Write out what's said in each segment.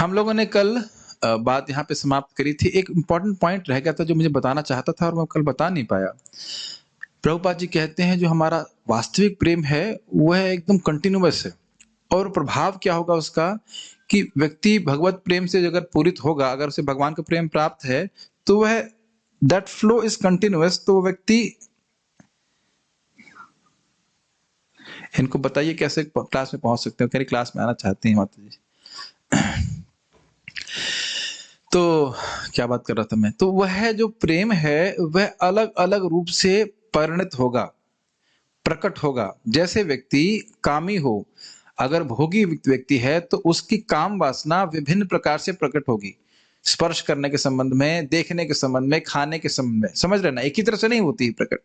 हम लोगों ने कल बात यहाँ पे समाप्त करी थी। एक इम्पॉर्टेंट पॉइंट रह गया था जो मुझे बताना चाहता था और मैं कल बता नहीं पाया। प्रभुपाद जी कहते हैं जो हमारा वास्तविक प्रेम है वह एकदम कंटिन्यूअस है, और प्रभाव क्या होगा उसका कि व्यक्ति भगवत प्रेम से अगर पूरित होगा, अगर उसे भगवान का प्रेम प्राप्त है तो वह दैट फ्लो इज कंटिन्यूअस। तो व्यक्ति, इनको बताइए कैसे क्लास में पहुंच सकते हो, कह रही क्लास में आना चाहती हैं माता जी। तो क्या बात कर रहा था मैं, तो वह जो प्रेम है वह अलग अलग रूप से परिणत होगा, प्रकट होगा। जैसे व्यक्ति कामी हो, अगर भोगी व्यक्ति है तो उसकी काम वासना विभिन्न प्रकार से प्रकट होगी, स्पर्श करने के संबंध में, देखने के संबंध में, खाने के संबंध में। समझ रहे ना, एक ही तरह से नहीं होती है प्रकट।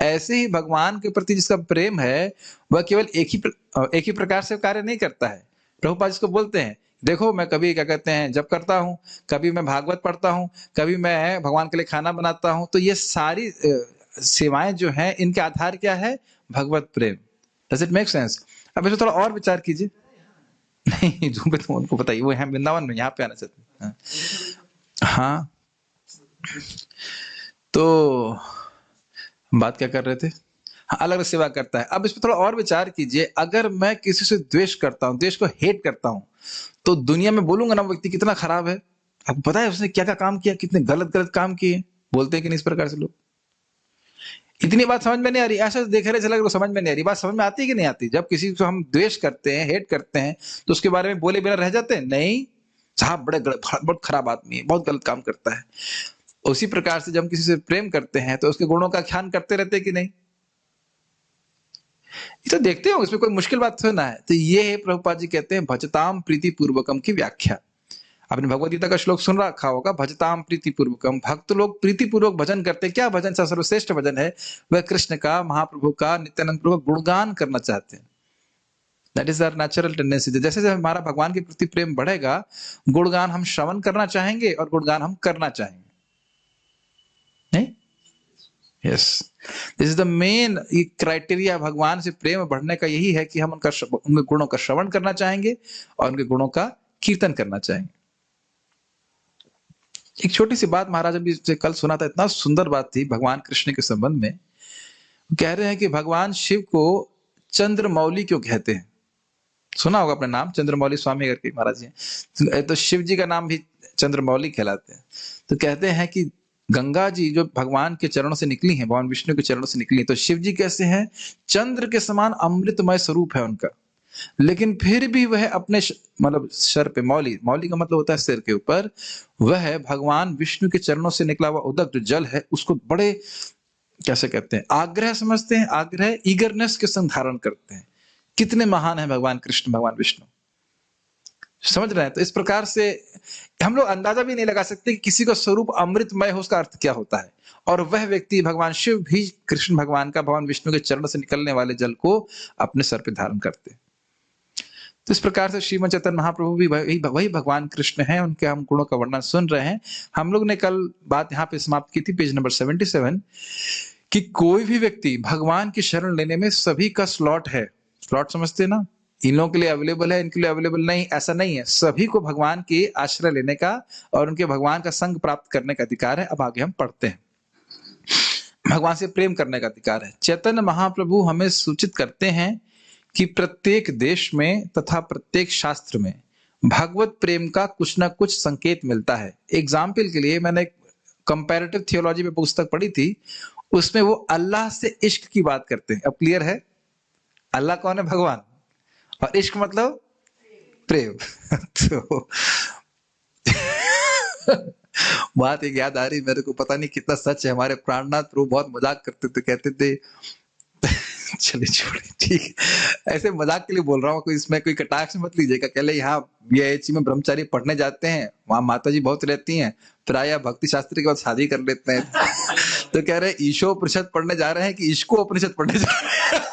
ऐसे ही भगवान के प्रति जिसका प्रेम है वह केवल एक ही प्रकार से कार्य नहीं करता है। प्रभुपाद इसको बोलते हैं, देखो मैं कभी क्या कहते हैं जब करता हूँ, कभी मैं भागवत पढ़ता हूँ, कभी मैं भगवान के लिए खाना बनाता हूँ, तो ये सारी सेवाएं जो हैं इनके आधार क्या है? भगवत प्रेम। Does it make sense? अब इसमें थोड़ा और विचार कीजिए। नहीं जूम पे तो उनको बताइए, वो यहाँ वृंदावन में, यहाँ पे आना चाहते हैं। हाँ, तो बात क्या कर रहे थे? हाँ, अलग अलग सेवा करता है। अब इस पर थोड़ा और विचार कीजिए। अगर मैं किसी से द्वेष करता हूँ, देश को हेट करता हूँ, तो दुनिया में बोलूंगा ना वो व्यक्ति कितना खराब है। आपको पता है उसने क्या क्या काम किया, कितने गलत गलत काम किए। बोलते हैं कि नहीं इस प्रकार से लोग? इतनी बात समझ में नहीं आ रही, ऐसा देख रहे चला समझ में नहीं आ रही। बात समझ में आती है कि नहीं आती? जब किसी को हम द्वेष करते हैं, हेट करते हैं, तो उसके बारे में बोले बिना रह जाते हैं? नहीं साहब, बहुत खराब आदमी है, बहुत गलत काम करता है। उसी प्रकार से जब हम किसी से प्रेम करते हैं तो उसके गुणों का ख्याल करते रहते हैं कि नहीं? ये तो देखते हो, इसमें कोई मुश्किल बात तो ना है। तो ये है प्रभुपाद जी कहते हैं भजताम प्रीति पूर्वकम की व्याख्या। आपने भगवद गीता का श्लोक सुन रखा होगा, भजताम प्रीति पूर्वकम। भक्त लोग प्रीति पूर्वक भजन करते हैं। क्या भजन? सर्वश्रेष्ठ भजन है वह कृष्ण का, महाप्रभु का, नित्यानंद प्रभु का गुणगान करना चाहते हैं। That is our natural tendency. जैसे जैसे हमारा भगवान के प्रति प्रेम बढ़ेगा, गुणगान हम श्रवण करना चाहेंगे और गुणगान हम करना चाहेंगे। नहीं? Yes, this is the main criteria भगवान से प्रेम बढ़ने का, यही है कि हम उनके गुणों का श्रवण करना चाहेंगे और उनके गुणों का कीर्तन करना चाहेंगे। एक छोटी सी बात महाराज अभी से कल सुना था, इतना सुंदर बात थी भगवान कृष्ण के संबंध में। कह रहे हैं कि भगवान शिव को चंद्रमौली क्यों कहते हैं? सुना होगा अपने नाम, चंद्रमौली स्वामी करके महाराज जी। तो शिव जी का नाम भी चंद्रमौली कहलाते हैं। तो कहते हैं कि गंगा जी जो भगवान के चरणों से निकली हैं, भगवान विष्णु के चरणों से निकली, तो शिव जी कैसे हैं? चंद्र के समान अमृतमय स्वरूप है उनका। लेकिन फिर भी वह अपने मतलब सर पे, मौली, मौली का मतलब होता है सिर के ऊपर, वह भगवान विष्णु के चरणों से निकला हुआ उदक जो जल है उसको बड़े कैसे कहते हैं, आग्रह समझते हैं, आग्रह, ईगरनेस के संग धारण करते हैं। कितने महान है भगवान कृष्ण, भगवान विष्णु। समझ रहे हैं? तो इस प्रकार से हम लोग अंदाजा भी नहीं लगा सकते कि किसी का स्वरूप अमृतमय हो, उसका अर्थ क्या होता है। और वह व्यक्ति भगवान शिव भी कृष्ण भगवान का, भगवान विष्णु के चरण से निकलने वाले जल को अपने सर पे धारण करते हैं। तो इस प्रकार से श्रीमद चैतन्य महाप्रभु भी वही भगवान कृष्ण हैं, उनके हम गुणों का वर्णन सुन रहे हैं। हम लोग ने कल बात यहाँ पे समाप्त की थी, पेज नंबर 77, कि कोई भी व्यक्ति भगवान की शरण लेने में सभी का स्लॉट है। स्लॉट समझते ना, इन लोगों के लिए अवेलेबल है, इनके लिए अवेलेबल नहीं, ऐसा नहीं है। सभी को भगवान के आश्रय लेने का और उनके भगवान का संग प्राप्त करने का अधिकार है। अब आगे हम पढ़ते हैं। भगवान से प्रेम करने का अधिकार है। चैतन्य महाप्रभु हमें सूचित करते हैं कि प्रत्येक देश में तथा प्रत्येक शास्त्र में भगवत प्रेम का कुछ ना कुछ संकेत मिलता है। एग्जाम्पल के लिए मैंने कंपैरेटिव थियोलॉजी में पुस्तक पढ़ी थी, उसमें वो अल्लाह से इश्क की बात करते हैं। अब क्लियर है? अल्लाह कौन है? भगवान। और इश्क मतलब प्रेम। तो बात एक याद आ रही मेरे को, पता नहीं कितना सच है। हमारे प्राणनाथ प्रभु बहुत मजाक करते थे, कहते थे चलिए छोड़िए, ठीक है, ऐसे मजाक के लिए बोल रहा हूँ, कोई इसमें कोई कटाक्ष मत लीजिएगा। कह ले यहाँ बीआईएचसी में ब्रह्मचारी पढ़ने जाते हैं, वहां माता जी बहुत रहती हैं, प्राय भक्ति शास्त्र के बाद शादी कर लेते हैं। तो कह रहे ईशो उपनिषद पढ़ने जा रहे हैं कि ईश्को उपनिषद पढ़ने जा रहे हैं।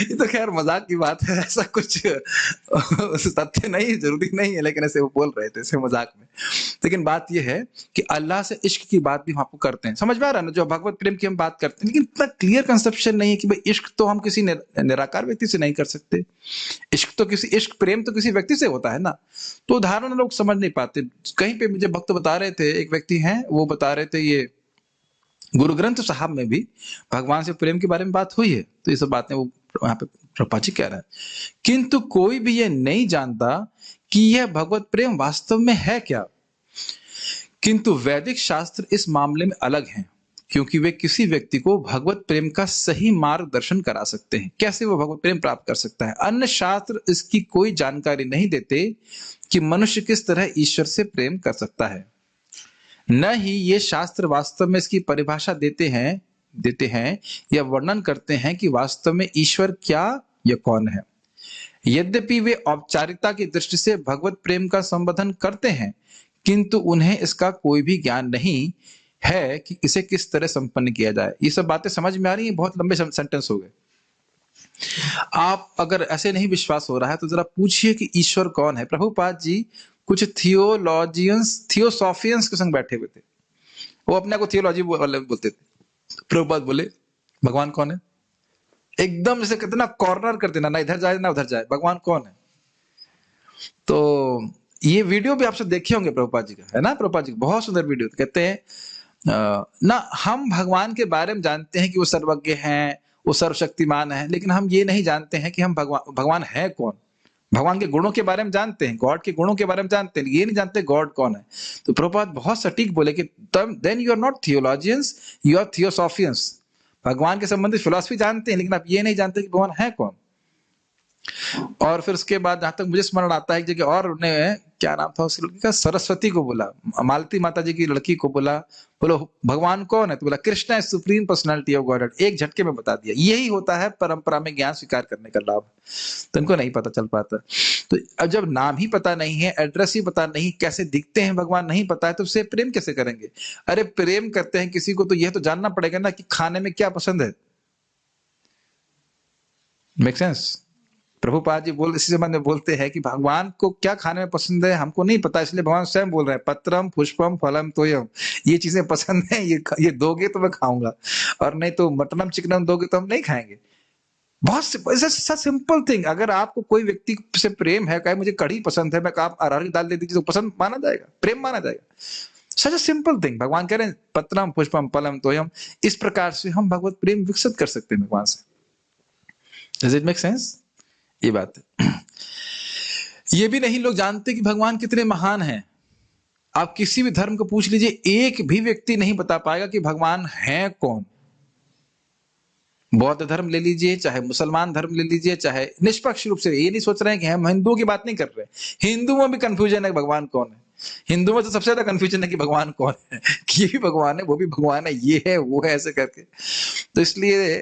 ये तो खैर मजाक की बात है, ऐसा कुछ तथ्य नहीं, जरूरी नहीं है, लेकिन ऐसे वो बोल रहे थे ऐसे मजाक में। लेकिन बात यह है कि अल्लाह से इश्क की बात भी हम आपको करते हैं। समझ में आ रहा है ना, जो भगवत प्रेम की हम बात करते हैं, लेकिन इतना क्लियर कंसेप्शन नहीं है कि भाई इश्क तो हम किसी निराकार व्यक्ति से नहीं कर सकते। इश्क प्रेम तो किसी व्यक्ति से होता है ना। तो उदाहरण लोग समझ नहीं पाते। कहीं पे मुझे भक्त बता रहे थे, एक व्यक्ति हैं वो बता रहे थे, ये गुरु ग्रंथ साहब में भी भगवान से प्रेम के बारे में बात हुई है। तो ये सब बातें वो यहाँ पे प्रभुपाद जी कह रहे हैं, किंतु कोई भी ये नहीं जानता कि यह भगवत प्रेम वास्तव में है क्या। किंतु वैदिक शास्त्र इस मामले में अलग हैं, क्योंकि वे किसी व्यक्ति को भगवत प्रेम का सही मार्गदर्शन करा सकते हैं, कैसे वो भगवत प्रेम प्राप्त कर सकता है। अन्य शास्त्र इसकी कोई जानकारी नहीं देते कि मनुष्य किस तरह ईश्वर से प्रेम कर सकता है। न ही ये शास्त्र वास्तव में इसकी परिभाषा देते हैं या वर्णन करते हैं कि वास्तव में ईश्वर क्या या कौन है। यद्यपि वे औपचारिकता की दृष्टि से भगवत प्रेम का संबोधन करते हैं, किंतु उन्हें इसका कोई भी ज्ञान नहीं है कि इसे किस तरह संपन्न किया जाए। ये सब बातें समझ में आ रही हैं? बहुत लंबे सेंटेंस हो गए। आप अगर ऐसे नहीं विश्वास हो रहा है तो जरा पूछिए कि ईश्वर कौन है। प्रभुपाद जी कुछ थियोसॉफियंस के संग बैठे हुए थे, वो अपने को थियोलॉजी वाले बोलते थे। प्रभुपाद बोले भगवान कौन है, एकदम जैसे कितना कॉर्नर कर देना, ना इधर जाए ना उधर जाए, भगवान कौन है। तो ये वीडियो भी आप सब देखे होंगे प्रभुपाद जी का, है ना। प्रभुपाद जी बहुत सुंदर वीडियो, कहते हैं ना हम भगवान के बारे में जानते हैं कि वो सर्वज्ञ हैं, वो सर्वशक्तिमान है, लेकिन हम ये नहीं जानते हैं कि हम भगवान है कौन। भगवान के गुणों के बारे में जानते हैं, गॉड के गुणों के बारे में जानते हैं, ये नहीं जानते गॉड कौन है। तो प्रभुपाद बहुत सटीक बोले कि then you are not theologians, you are theosophians. भगवान के संबंधित फिलॉसफी जानते हैं, लेकिन आप ये नहीं जानते कि भगवान है कौन। और फिर उसके बाद जहां तक मुझे स्मरण आता है एक जगह और उन्हें, क्या नाम था उस लड़की का, सरस्वती को बोला, मालती माता जी की लड़की को बोला, बोलो भगवान कौन है, तो बोला Krishna is supreme personality of God. एक झटके में बता दिया। यही होता है परंपरा में ज्ञान स्वीकार करने का लाभ। तो इनको नहीं पता चल पाता। तो अब जब नाम ही पता नहीं है, एड्रेस ही पता नहीं, कैसे दिखते हैं भगवान नहीं पता है, तो उससे प्रेम कैसे करेंगे। अरे प्रेम करते हैं किसी को तो यह तो जानना पड़ेगा ना कि खाने में क्या पसंद है। Make sense. प्रभुपाद जी इसी संबंध में बोलते हैं कि भगवान को क्या खाने में पसंद है हमको नहीं पता, इसलिए भगवान स्वयं बोल रहे हैं पत्रम पुष्पम फलम तोयम, ये चीजें पसंद है, ये दोगे तो मैं खाऊंगा, और नहीं तो मटनम चिकनम दोगे तो हम नहीं खाएंगे। बहुत सिंपल थिंग। अगर आपको कोई व्यक्ति से प्रेम है, कहे मुझे कढ़ी पसंद है, मैं आप अरहर की दाल दे दीजिए तो पसंद माना जाएगा, प्रेम माना जाएगा। सच अ सिंपल थिंग। भगवान कह रहे हैं पत्रम पुष्पम फलम तोयम। इस प्रकार से हम भगवत प्रेम विकसित कर सकते हैं भगवान से। Does it make sense? ये बात है। ये भी नहीं लोग जानते कि भगवान कितने महान हैं। आप किसी भी धर्म को पूछ लीजिए, एक भी व्यक्ति नहीं बता पाएगा कि भगवान है कौन। बौद्ध धर्म ले लीजिए, चाहे मुसलमान धर्म ले लीजिए, चाहे निष्पक्ष रूप से, ये नहीं सोच रहे हैं कि हम हिंदुओं की बात नहीं कर रहे। हिंदुओं में भी कंफ्यूजन है भगवान कौन है। हिंदुओं में तो सबसे ज्यादा कंफ्यूजन है कि भगवान कौन है, कि ये भी भगवान है, वो भी भगवान है, ये है वो है, ऐसे करके। तो इसलिए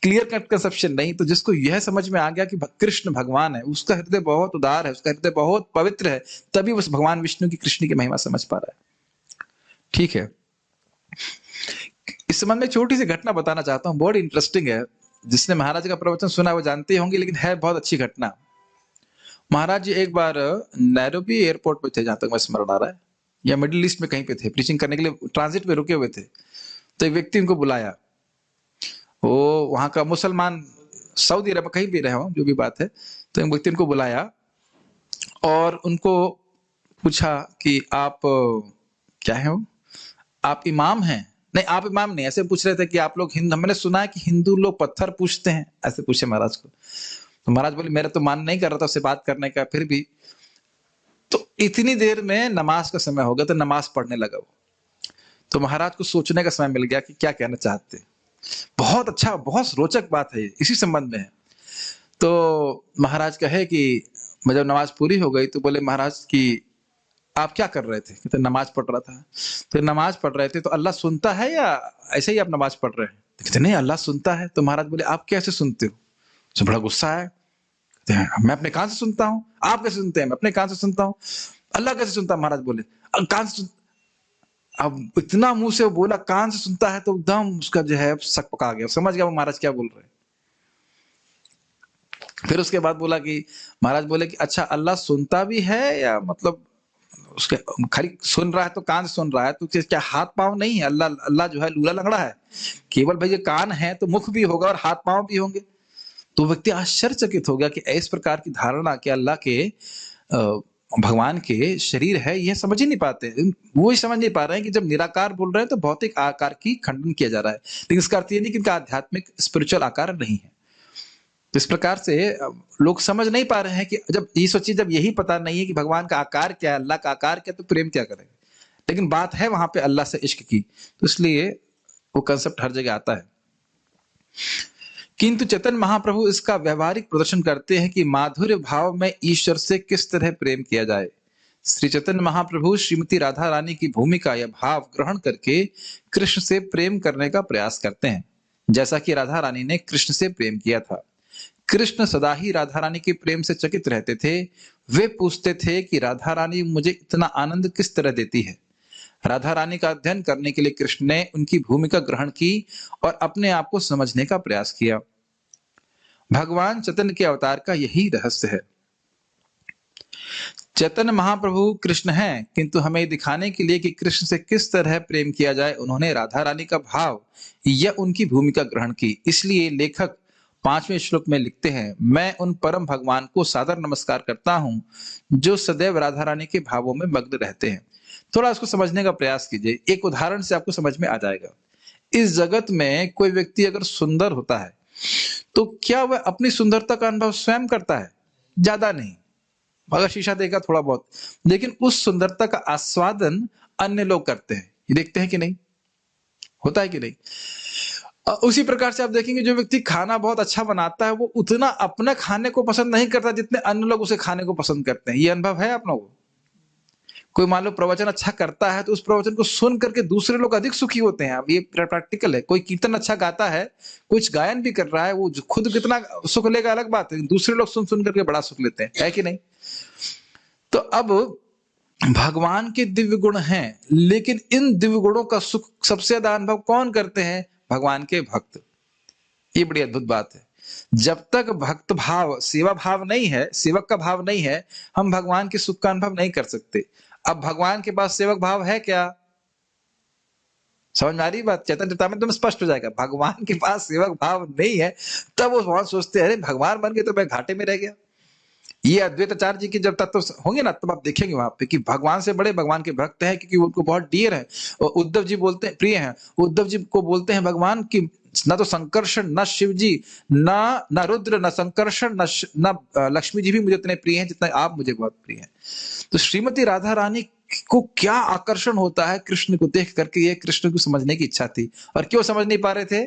क्लियर कट कंसेप्शन नहीं। तो जिसको यह समझ में आ गया कि कृष्ण भगवान है, उसका हृदय बहुत उदार है, उसका हृदय बहुत पवित्र है, तभी उस भगवान विष्णु की कृष्ण की महिमा समझ पा रहा है। ठीक है। इस संबंध में छोटी सी घटना बताना चाहता हूं, बहुत इंटरेस्टिंग है। जिसने महाराज का प्रवचन सुना वो जानते होंगे, लेकिन है बहुत अच्छी घटना। महाराज जी एक बार नैरोबी एयरपोर्ट पे थे, जहां तक मैं स्मरण आ रहा है, या मिडिल ईस्ट में कहीं पे थे, प्रीचिंग करने के लिए ट्रांजिट पे रुके हुए थे। तो एक व्यक्ति उनको बुलाया, वो वहां का मुसलमान, सऊदी अरब कहीं भी रहे हो, जो भी बात है। तो एक व्यक्ति उनको बुलाया और उनको पूछा कि आप क्या है, वो आप इमाम हैं? नहीं, आप इमाम नहीं, ऐसे पूछ रहे थे कि आप लोग हिंदू, मैंने सुना है कि हिंदू लोग पत्थर पूछते हैं, ऐसे पूछे महाराज को। तो महाराज बोले मेरा तो मन नहीं कर रहा था उससे बात करने का, फिर भी। तो इतनी देर में नमाज का समय हो गया, तो नमाज पढ़ने लगा वो। तो महाराज को सोचने का समय मिल गया कि क्या कहना चाहते हैं। बहुत अच्छा, बहुत रोचक बात है, इसी संबंध में है। तो महाराज कहे कि मैं जब नमाज पूरी हो गई तो बोले महाराज कि आप क्या कर रहे थे? कहते नमाज पढ़ रहा था। तो नमाज पढ़ रहे थे तो अल्लाह सुनता है या ऐसे ही आप नमाज पढ़ रहे हैं? कहते नहीं, अल्लाह सुनता है। तो महाराज बोले आप कैसे सुनते हो? तो बड़ा गुस्सा है। कहते हैं मैं अपने कान से सुनता हूँ। आप कैसे सुनते हैं? मैं अपने कान से सुनता हूँ। अल्लाह कैसे सुनता है? महाराज बोले कान से। अब इतना मुंह से बोला कान से सुनता है, तो एकदम उसका जो है शक पका गया, समझ गया वो महाराज क्या बोल रहे हैं। फिर उसके बाद बोला कि महाराज बोले कि अच्छा अल्लाह सुनता भी है या मतलब उसके खाली सुन रहा है तो कान से सुन रहा है, तो क्या हाथ पांव नहीं है? अल्लाह अल्लाह जो है लूला लंगड़ा है? केवल भाई ये कान है तो मुख भी होगा और हाथ पांव भी होंगे। तो व्यक्ति आश्चर्यचकित हो गया कि इस प्रकार की धारणा कि अल्लाह के भगवान के शरीर है, यह समझ ही नहीं पाते। वो ही समझ नहीं पा रहे हैं कि जब निराकार बोल रहे हैं तो भौतिक आकार की खंडन किया जा रहा है, लेकिन इसका अर्थ ये नहीं कि इनका आध्यात्मिक स्पिरिचुअल आकार नहीं है। तो इस प्रकार से लोग समझ नहीं पा रहे हैं कि जब ये सोचिए, जब यही पता नहीं है कि भगवान का आकार क्या है, अल्लाह का आकार क्या, तो प्रेम क्या करेंगे? लेकिन बात है वहां पे अल्लाह से इश्क की, तो इसलिए वो कंसेप्ट हर जगह आता है। किंतु चैतन्य महाप्रभु इसका व्यवहारिक प्रदर्शन करते हैं कि माधुर्य भाव में ईश्वर से किस तरह प्रेम किया जाए। श्री चैतन्य महाप्रभु श्रीमती राधा रानी की भूमिका या भाव ग्रहण करके कृष्ण से प्रेम करने का प्रयास करते हैं, जैसा कि राधा रानी ने कृष्ण से प्रेम किया था। कृष्ण सदा ही राधा रानी के प्रेम से चकित रहते थे। वे पूछते थे कि राधा रानी मुझे इतना आनंद किस तरह देती है। राधा रानी का अध्ययन करने के लिए कृष्ण ने उनकी भूमिका ग्रहण की और अपने आप को समझने का प्रयास किया। भगवान चैतन्य के अवतार का यही रहस्य है। चैतन्य महाप्रभु कृष्ण हैं, किंतु हमें दिखाने के लिए कि कृष्ण से किस तरह प्रेम किया जाए, उन्होंने राधा रानी का भाव या उनकी भूमिका ग्रहण की। इसलिए लेखक 5वें श्लोक में लिखते हैं, मैं उन परम भगवान को सादर नमस्कार करता हूं जो सदैव राधा रानी के भावों में मग्न रहते हैं। थोड़ा उसको समझने का प्रयास कीजिए, एक उदाहरण से आपको समझ में आ जाएगा। इस जगत में कोई व्यक्ति अगर सुंदर होता है तो क्या वह अपनी सुंदरता का अनुभव स्वयं करता है? ज्यादा नहीं, अगर शीशा देखा थोड़ा बहुत, लेकिन उस सुंदरता का आस्वादन अन्य लोग करते हैं। ये देखते हैं कि नहीं? होता है कि नहीं? उसी प्रकार से आप देखेंगे जो व्यक्ति खाना बहुत अच्छा बनाता है वो उतना अपने खाने को पसंद नहीं करता जितने अन्य लोग उसे खाने को पसंद करते हैं। ये अनुभव है आप लोगों को? कोई मान लो प्रवचन अच्छा करता है तो उस प्रवचन को सुन करके दूसरे लोग अधिक सुखी होते हैं। अब ये प्रैक्टिकल है। कोई कीर्तन अच्छा गाता है, कुछ गायन भी कर रहा है, वो खुद कितना सुख लेगा अलग बात है, दूसरे लोग सुन सुन करके बड़ा सुख लेते हैं, है कि नहीं? तो अब भगवान के दिव्य गुण हैं, लेकिन इन दिव्य गुणों का सुख सबसे ज्यादा अनुभव कौन करते हैं? भगवान के भक्त। ये बड़ी अद्भुत बात है। जब तक भक्त भाव, सेवा भाव नहीं है, सेवक का भाव नहीं है, हम भगवान के सुख का अनुभव नहीं कर सकते। अब भगवान के पास सेवक भाव है क्या? समझ में आ रही बात? चैतन्य चरितामृत में स्पष्ट हो जाएगा। भगवान के पास सेवक भाव नहीं है, तब वो वहां सोचते हैं अरे भगवान बन गए तो मैं घाटे में रह गया। ये अद्वैताचार्य जी की जब तत्व होंगे ना, तब आप देखेंगे वहां पे कि भगवान से बड़े भगवान के भक्त हैं, क्योंकि उनको बहुत डियर है। और उद्धव जी बोलते हैं, प्रिय हैं, उद्धव जी को बोलते हैं भगवान की न तो संकर्षण, न शिव जी, न रुद्र, न संकर्षण, न लक्ष्मी जी भी मुझे इतने प्रिय हैं जितना आप मुझे बहुत प्रिय हैं। तो श्रीमती राधा रानी को क्या आकर्षण होता है कृष्ण को देख करके, ये कृष्ण को समझने की इच्छा थी। और क्यों समझ नहीं पा रहे थे?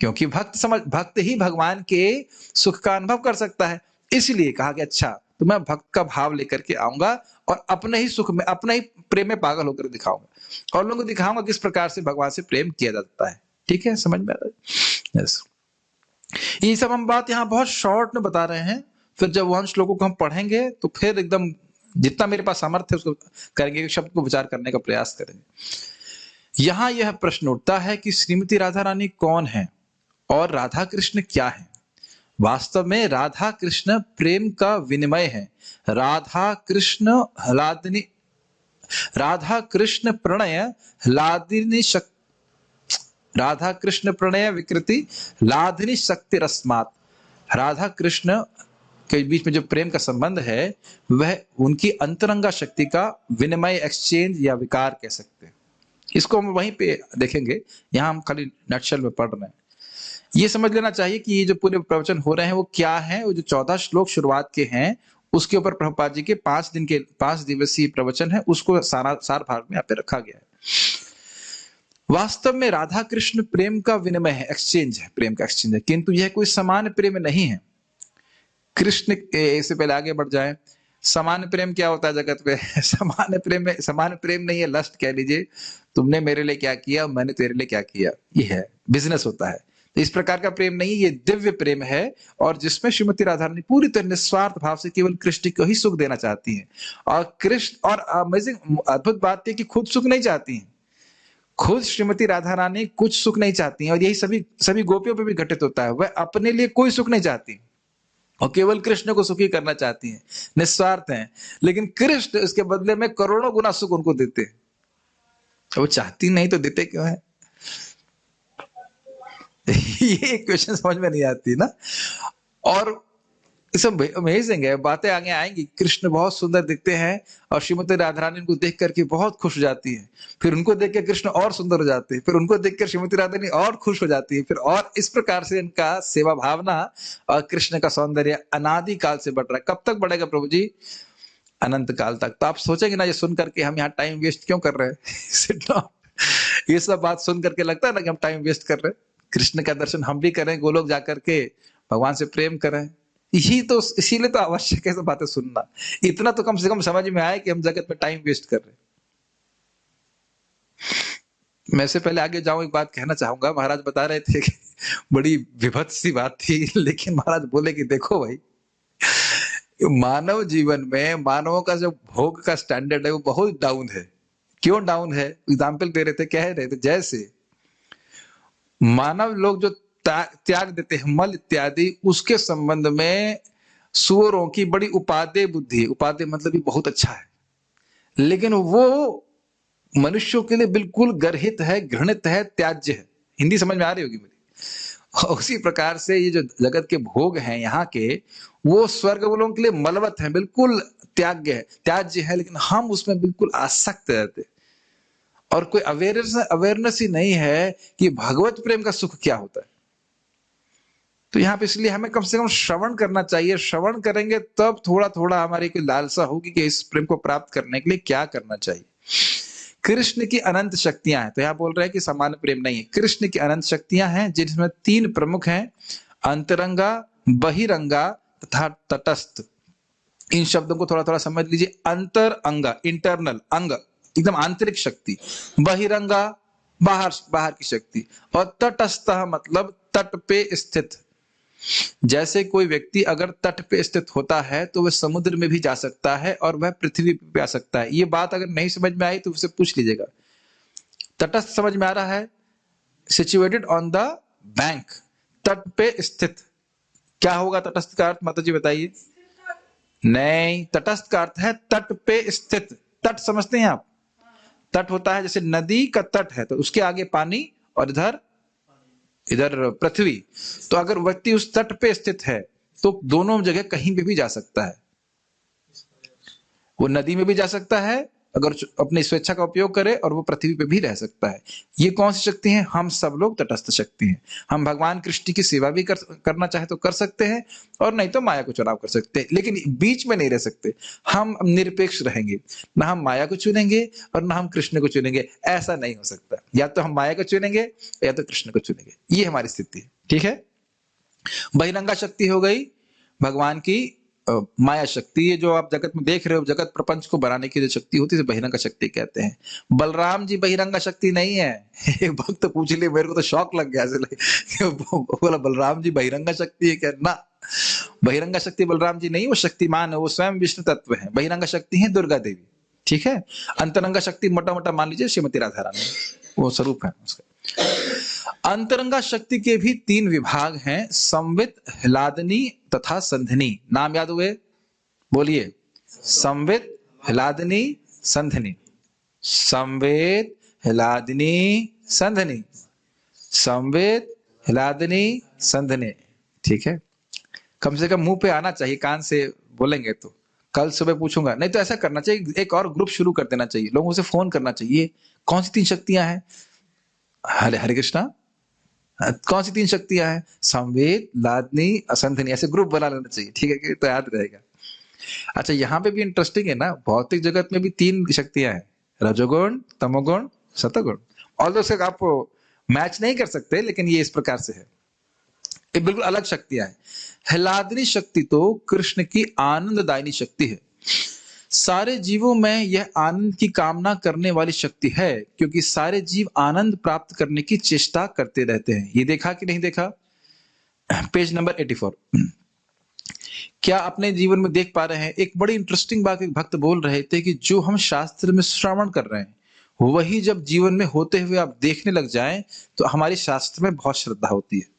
क्योंकि भक्त ही भगवान के सुख का अनुभव कर सकता है। इसलिए कहा कि अच्छा, तो मैं भक्त का भाव लेकर के आऊंगा और अपने ही सुख में, अपने ही प्रेम में पागल होकर दिखाऊंगा और लोगों को दिखाऊंगा किस प्रकार से भगवान से प्रेम किया जाता है। ठीक है, समझ में आ रहा है? यस। ये सब हम बात यहाँ बहुत शॉर्ट में बता रहे हैं। फिर जब वह श्लोकों को हम पढ़ेंगे तो फिर एकदम जितना मेरे पास सामर्थ्य है उसको करेंगे, शब्द को विचार करने का प्रयास करेंगे। यहां यह प्रश्न उठता है कि श्रीमती राधा रानी कौन है और राधा कृष्ण क्या है? वास्तव में राधा कृष्ण प्रेम का विनिमय है। राधा कृष्ण हलादिनी, राधा कृष्ण प्रणय हलादिनी शक्ति, राधा कृष्ण प्रणय विकृति लादिनी शक्ति रस्मात। राधा कृष्ण के बीच में जो प्रेम का संबंध है वह उनकी अंतरंगा शक्ति का विनिमय, एक्सचेंज या विकार कह सकते हैं। इसको हम वहीं पे देखेंगे, यहां हम खाली नटशल में पढ़ रहे हैं। ये समझ लेना चाहिए कि ये जो पूरे प्रवचन हो रहे हैं वो क्या है। वो जो 14 श्लोक शुरुआत के हैं उसके ऊपर प्रभुपाद जी के 5 दिवसीय प्रवचन है, उसको सार भाग में यहाँ पे रखा गया है। वास्तव में राधा कृष्ण प्रेम का विनिमय है, एक्सचेंज है, प्रेम का एक्सचेंज है, किंतु यह कोई समान प्रेम नहीं है। कृष्ण, इससे पहले आगे बढ़ जाए, समान प्रेम क्या होता है जगत पे? समान प्रेम नहीं है, लस्ट कह लीजिए। तुमने मेरे लिए क्या किया, मैंने तेरे लिए क्या किया, ये है, बिजनेस होता है। तो इस प्रकार का प्रेम नहीं, ये दिव्य प्रेम है, और जिसमें श्रीमती राधा रानी पूरी तरह निस्वार्थ भाव से केवल कृष्ण को ही सुख देना चाहती हैं। और कृष्ण, और अमेजिंग अद्भुत बात है कि खुद सुख नहीं चाहती हैं। खुद श्रीमती राधा रानी कुछ सुख नहीं चाहती हैं, और यही सभी गोपियों पे भी घटित होता है। वह अपने लिए कोई सुख नहीं चाहती, और केवल कृष्ण को सुखी करना चाहती हैं, निस्वार्थ हैं। लेकिन कृष्ण इसके बदले में करोड़ों गुना सुख उनको देते हैं। तो वो चाहती नहीं तो देते क्यों है? ये क्वेश्चन समझ में नहीं आती ना। और सब अमेजिंग है, बातें आगे आएंगी। कृष्ण बहुत सुंदर दिखते हैं और श्रीमती राधा रानी उनको देख करके बहुत खुश हो जाती है। फिर उनको देख कर कृष्ण और सुंदर हो जाते हैं, फिर उनको देखकर श्रीमती राधा रानी और खुश हो जाती है, फिर और इस प्रकार से इनका सेवा भावना और कृष्ण का सौंदर्य अनादि काल से बढ़ रहा है। कब तक बढ़ेगा प्रभु जी? अनंत काल तक। तो आप सोचेंगे ना, ये सुन करके हम यहाँ टाइम वेस्ट क्यों कर रहे हैं? ये सब बात सुन करके लगता है ना कि हम टाइम वेस्ट कर रहे हैं। कृष्ण का दर्शन हम भी करें, गोलोक जाकर के भगवान से प्रेम करें। यही तो, इसीलिए तो आवश्यक है सब बातें सुनना। इतना तो कम से कम समझ में आए कि हम जगत में टाइम वेस्ट कर रहे हैं। मैं से पहले आगे जाऊं, एक बात कहना चाहूंगा। महाराज बता रहे थे कि बड़ी विभत्स सी बात थी, लेकिन महाराज बोले कि देखो भाई, मानव जीवन में मानवों का जो भोग का स्टैंडर्ड है वो बहुत डाउन है। क्यों डाउन है? एग्जाम्पल दे रहे थे, कह रहे थे जैसे मानव लोग जो त्याग देते हैं मल इत्यादि, उसके संबंध में सुअरों की बड़ी उपादेय बुद्धि है। उपादेय मतलब ये बहुत अच्छा है, लेकिन वो मनुष्यों के लिए बिल्कुल गर्हित है, घृणित है, त्याज्य है। हिंदी समझ में आ रही होगी मेरी। उसी प्रकार से ये जो जगत के भोग हैं यहाँ के, वो स्वर्ग वालों के लिए मलवत है, बिल्कुल त्याज्य है, त्याज्य है, लेकिन हम उसमें बिल्कुल आसक्त रहते हैं। और कोई अवेयरनेस ही नहीं है कि भगवत प्रेम का सुख क्या होता है। तो यहाँ पे इसलिए हमें कम से कम श्रवण करना चाहिए। श्रवण करेंगे तब थोड़ा थोड़ा हमारी कोई लालसा होगी कि इस प्रेम को प्राप्त करने के लिए क्या करना चाहिए। कृष्ण की अनंत शक्तियां हैं। तो यहाँ बोल रहे हैं कि सामान्य प्रेम नहीं है, कृष्ण की अनंत शक्तियां हैं, जिनमें 3 प्रमुख हैं: अंतरंगा, बहिरंगा तथा तटस्थ। इन शब्दों को थोड़ा थोड़ा समझ लीजिए। अंतर अंगा, इंटरनल अंग, एकदम आंतरिक शक्ति। बहिरंगा, बाहर बाहर की शक्ति। और तटस्थ मतलब तट पे स्थित। जैसे कोई व्यक्ति अगर तट पे स्थित होता है तो वह समुद्र में भी जा सकता है और वह पृथ्वी पे भी आ सकता है। ये बात अगर नहीं समझ में आई तो उससे पूछ लीजिएगा। तटस्थ समझ में आ रहा है? सिचुएटेड ऑन द बैंक, तट पे स्थित। क्या होगा तटस्थ का अर्थ? माता जी बताइए। नहीं, तटस्थ का अर्थ है तट पे स्थित। तट समझते हैं आप? तट होता है जैसे नदी का तट है तो उसके आगे पानी और इधर इधर पृथ्वी। तो अगर व्यक्ति उस तट पे स्थित है तो दोनों जगह कहीं पे भी जा सकता है। वो नदी में भी जा सकता है अगर अपनी स्वेच्छा का उपयोग करे, और वो पृथ्वी पे भी रह सकता है। ये कौन सी शक्ति है? हम सब लोग तटस्थ शक्ति हैं। हम भगवान कृष्ण की सेवा भी करना चाहे तो कर सकते हैं, और नहीं तो माया को चुनाव कर सकते हैं, लेकिन बीच में नहीं रह सकते। हम निरपेक्ष रहेंगे, ना हम माया को चुनेंगे और ना हम कृष्ण को चुनेंगे। ऐसा नहीं हो सकता। या तो हम माया को चुनेंगे या तो कृष्ण को चुनेंगे। ये हमारी स्थिति है। ठीक है। बहिरंगा शक्ति हो गई भगवान की माया शक्ति। ये जो आप जगत में देख रहे हो, जगत प्रपंच को बनाने की जो शक्ति होती है बहिरंगा शक्ति कहते हैं। बलराम जी बहिरंगा शक्ति नहीं है। एक भक्त पूछ लिए, मेरे को तो शौक लग गया ऐसे बोला बलराम जी बहिरंगा शक्ति है क्या? ना, बहिरंगा शक्ति बलराम जी नहीं, वो शक्तिमान है, वो स्वयं विष्णु तत्व है। बहिरंगा शक्ति है दुर्गा देवी। ठीक है। अंतरंगा शक्ति मोटा मोटा मान लीजिए श्रीमती राधा रानी, वो स्वरूप है उसका। अंतरंगा शक्ति के भी 3 विभाग हैं: संवित, ह्लादनी तथा संधिनी। नाम याद हुए? बोलिए। संवित, ह्लादनी, संधिनी। संवित, ह्लादनी, संधिनी। संवित, ह्लादनी, संधिनी। ठीक है। कम से कम मुंह पे आना चाहिए, कान से बोलेंगे तो। कल सुबह पूछूंगा, नहीं तो ऐसा करना चाहिए, एक और ग्रुप शुरू कर देना चाहिए, लोगों से फोन करना चाहिए। कौन सी 3 शक्तियां हैं? हरे हरे कृष्णा। कौन सी 3 शक्तियां हैं? संवेद, लादनी, असंधनी। ऐसे ग्रुप बना लेना चाहिए। ठीक है कि तो याद रहेगा। अच्छा, यहाँ पे भी इंटरेस्टिंग है ना, भौतिक जगत में भी 3 शक्तियां हैं: रजोगुण, तमोगुण, सतोगुण। ऑल्दो से आप मैच नहीं कर सकते, लेकिन ये इस प्रकार से है। ये बिल्कुल अलग शक्तियां हैं। ह्लादनी शक्ति तो कृष्ण की आनंददायिनी शक्ति है। सारे जीवों में यह आनंद की कामना करने वाली शक्ति है, क्योंकि सारे जीव आनंद प्राप्त करने की चेष्टा करते रहते हैं। ये देखा कि नहीं देखा? Page number 84। क्या अपने जीवन में देख पा रहे हैं? एक बड़ी इंटरेस्टिंग बात एक भक्त बोल रहे थे कि जो हम शास्त्र में श्रवण कर रहे हैं, वही जब जीवन में होते हुए आप देखने लग जाएं तो हमारी शास्त्र में बहुत श्रद्धा होती है।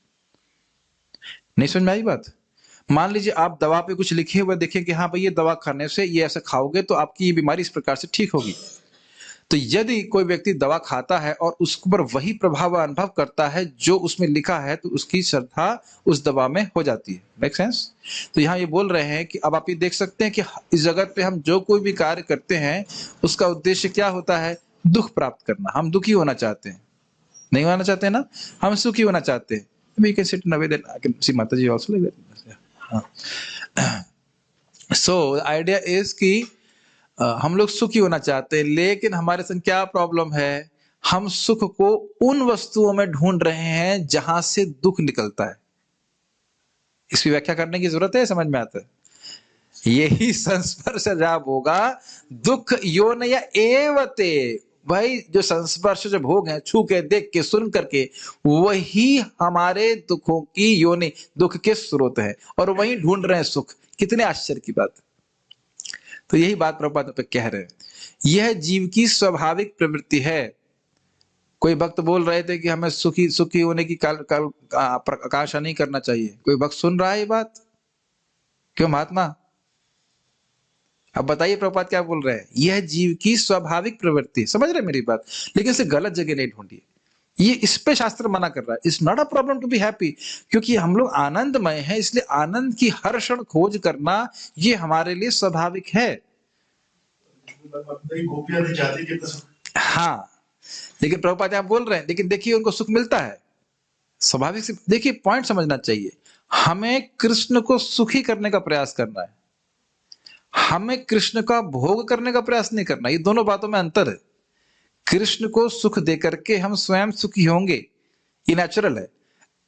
नहीं समझ में आई बात? मान लीजिए आप दवा पे कुछ लिखे हुए देखें कि हाँ भाई ये दवा खाने से ये ऐसा खाओगे तो आपकी ये बीमारी इस प्रकार से ठीक होगी। तो यदि कोई व्यक्ति दवा खाता है और उसके ऊपर वही प्रभाव अनुभव करता है जो उसमें लिखा है, तो उसकी श्रद्धा उस दवा में हो जाती है। Make sense? तो यहाँ ये बोल रहे हैं कि अब आप ये देख सकते हैं कि इस जगत पे हम जो कोई भी कार्य करते हैं उसका उद्देश्य क्या होता है? दुख प्राप्त करना। हम दुखी होना चाहते हैं, नहीं होना चाहते ना, हम सुखी होना चाहते हैं। We can sit in a way that I can see Mataji also like that. हाँ। So the idea is कि हम लोग सुखी होना चाहते हैं, लेकिन हमारे संग क्या प्रॉब्लम है? हम सुख को उन वस्तुओं में ढूंढ रहे हैं जहां से दुख निकलता है। इसकी व्याख्या करने की जरूरत है, समझ में आता है? यही संस्पर्श जब होगा दुख योनया एवते, भाई जो संस्पर्श जो भोग है, छू के देख के सुन करके, वही हमारे दुखों की योनि, दुख के स्रोत है, और वही ढूंढ रहे हैं सुख। कितने आश्चर्य की बात। तो यही बात प्रभुपाद पे कह रहे हैं, यह जीव की स्वाभाविक प्रवृत्ति है। कोई भक्त बोल रहे थे कि हमें सुखी होने की आकांक्षा नहीं करना चाहिए। कोई भक्त सुन रहा है ये बात? क्यों महात्मा? अब बताइए प्रभुपाद क्या बोल रहे हैं? यह जीव की स्वाभाविक प्रवृत्ति। समझ रहे मेरी बात? लेकिन इसे गलत जगह नहीं ढूंढिए। ये इस पे शास्त्र मना कर रहा है। It's not a problem to be happy, क्योंकि हम लोग आनंदमय हैं, इसलिए आनंद की हर क्षण खोज करना ये हमारे लिए स्वाभाविक है। हाँ, लेकिन प्रभुपाद आप बोल रहे हैं, लेकिन देखिए उनको सुख मिलता है स्वाभाविक से। देखिए पॉइंट समझना चाहिए, हमें कृष्ण को सुखी करने का प्रयास करना है, हमें कृष्ण का भोग करने का प्रयास नहीं करना। ये दोनों बातों में अंतर है। कृष्ण को सुख दे करके हम स्वयं सुखी होंगे, ये नेचुरल है,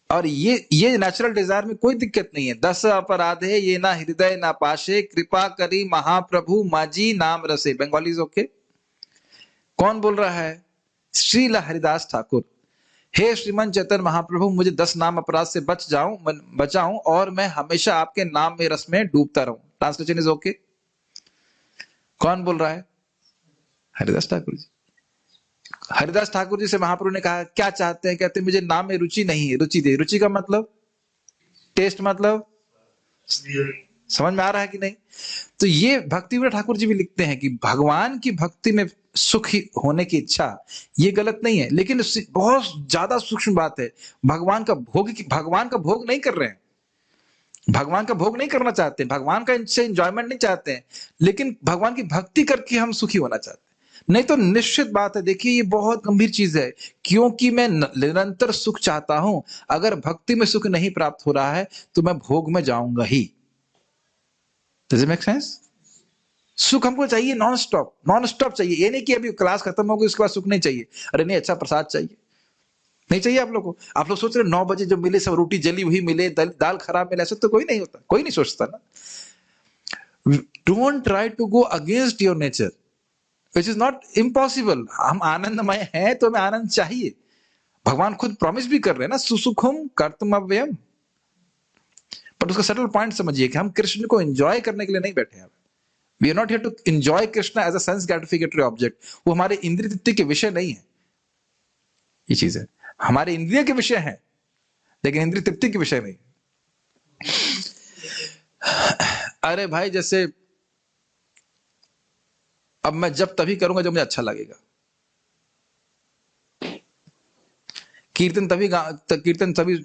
और ये नेचुरल डिजायर में कोई दिक्कत नहीं है। 10 अपराधे ये ना हृदय ना पाशे, कृपा करी महाप्रभु माजी नाम रसे। Bengalis okay? कौन बोल रहा है? श्रील हरिदास ठाकुर। हे श्रीमन चैतन्य महाप्रभु, मुझे 10 नाम अपराध से बचाऊं और मैं हमेशा आपके नाम में रस में डूबता रहूं। Translation is okay? कौन बोल रहा है? हरिदास ठाकुर जी। हरिदास ठाकुर जी से महाप्रभु ने कहा क्या चाहते हैं? कहते मुझे नाम में रुचि नहीं है। रुचि दे। रुचि का मतलब टेस्ट, मतलब समझ में आ रहा है कि नहीं? तो ये भक्ति विनोद ठाकुर जी भी लिखते हैं कि भगवान की भक्ति में सुखी होने की इच्छा ये गलत नहीं है, लेकिन बहुत ज्यादा सूक्ष्म बात है। भगवान का भोग नहीं कर रहे हैं, भगवान का भोग नहीं करना चाहते, भगवान का इनसे एंजॉयमेंट नहीं चाहते हैं, लेकिन भगवान की भक्ति करके हम सुखी होना चाहते हैं। नहीं तो निश्चित बात है, देखिए ये बहुत गंभीर चीज है, क्योंकि मैं निरंतर सुख चाहता हूं। अगर भक्ति में सुख नहीं प्राप्त हो रहा है तो मैं भोग में जाऊंगा ही। Does it make sense? सुख हमको चाहिए नॉन स्टॉप चाहिए। ये नहीं कि अभी क्लास खत्म हो गई उसके बाद सुख नहीं चाहिए। अरे नहीं, अच्छा प्रसाद चाहिए, नहीं चाहिए आप लोग को? आप लोग सोच रहे 9 बजे जो मिले सब रोटी जली हुई मिले, दाल खराब मिले, ऐसा तो कोई नहीं होता, कोई नहीं सोचता ना। Don't try to go against your nature, which is not impossible. हम आनंदमय हैं तो हमें आनंद चाहिए। भगवान खुद प्रॉमिस भी कर रहे हैं ना, सुसुखम कर्तव्यम। पर उसका सटल पॉइंट समझिए कि हम कृष्ण को एंजॉय करने के लिए नहीं बैठे हैं। We are not here to enjoy Krishna as a sense gratificatory object. वो हमारे इंद्रिय तृप्ति के विषय नहीं है। ये चीज है, हमारे इंद्रिय के विषय है लेकिन इंद्रिय तृप्ति के विषय नहीं। अरे भाई, जैसे अब मैं जब तभी करूंगा जब मुझे अच्छा लगेगा। कीर्तन तभी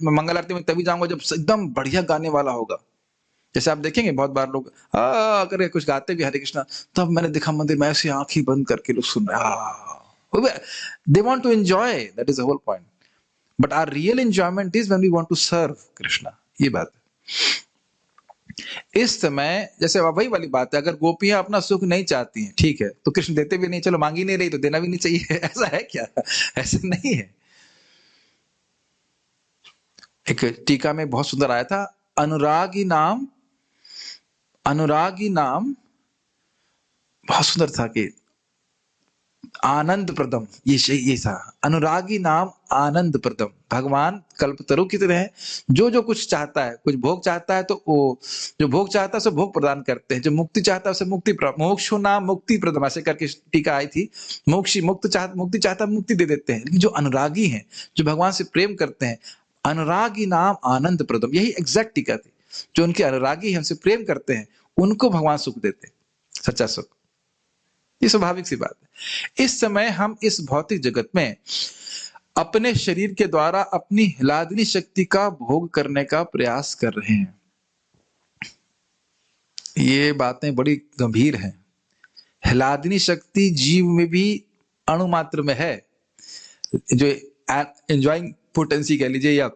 मंगल आरती में तभी जाऊंगा जब एकदम बढ़िया गाने वाला होगा। जैसे आप देखेंगे बहुत बार लोग अगर कुछ गाते भी हरे कृष्णा, तब मैंने देखा मंदिर में ऐसे आंखें बंद करके लोग सुन रहे। They want to enjoy, that is the whole point. But our real enjoyment is when we want to serve Krishna. ये बात है। इस समय जैसे वही वाली बात है, अगर गोपियां अपना सुख नहीं चाहती हैं, ठीक है, तो कृष्ण देते भी नहीं, चलो मांग ही नहीं रही तो देना भी नहीं चाहिए। ऐसा है क्या? ऐसा नहीं है। एक टीका में बहुत सुंदर आया था, अनुरागी नाम बहुत सुंदर था कि आनंद प्रदम। ये था अनुरागी नाम आनंद प्रदम। भगवान कल्पतरु की तरह है, जो कुछ चाहता है, कुछ भोग चाहता है तो वो जो भोग चाहता है उसे भोग प्रदान करते हैं, जो मुक्ति चाहता है उसे मुक्ति मोक्षो नाम मुक्ति प्रदम, ऐसे करके टीका आई थी। मुक्ति चाहता मुक्ति दे देते हैं। लेकिन जो अनुरागी हैं, जो भगवान से प्रेम करते हैं, अनुरागी नाम आनंद प्रदम, यही एग्जैक्ट टीका थी। जो उनके अनुरागी हैं, हमसे प्रेम करते हैं, उनको भगवान सुख देते हैं, सच्चा सुख। ये स्वाभाविक सी बात है। इस समय हम इस भौतिक जगत में अपने शरीर के द्वारा अपनी हिलादनी शक्ति का भोग करने का प्रयास कर रहे हैं। ये बातें बड़ी गंभीर हैं। हिलादनी शक्ति जीव में भी अणु मात्र में है, जो एंजॉइंग पोटेंसी कह लीजिए या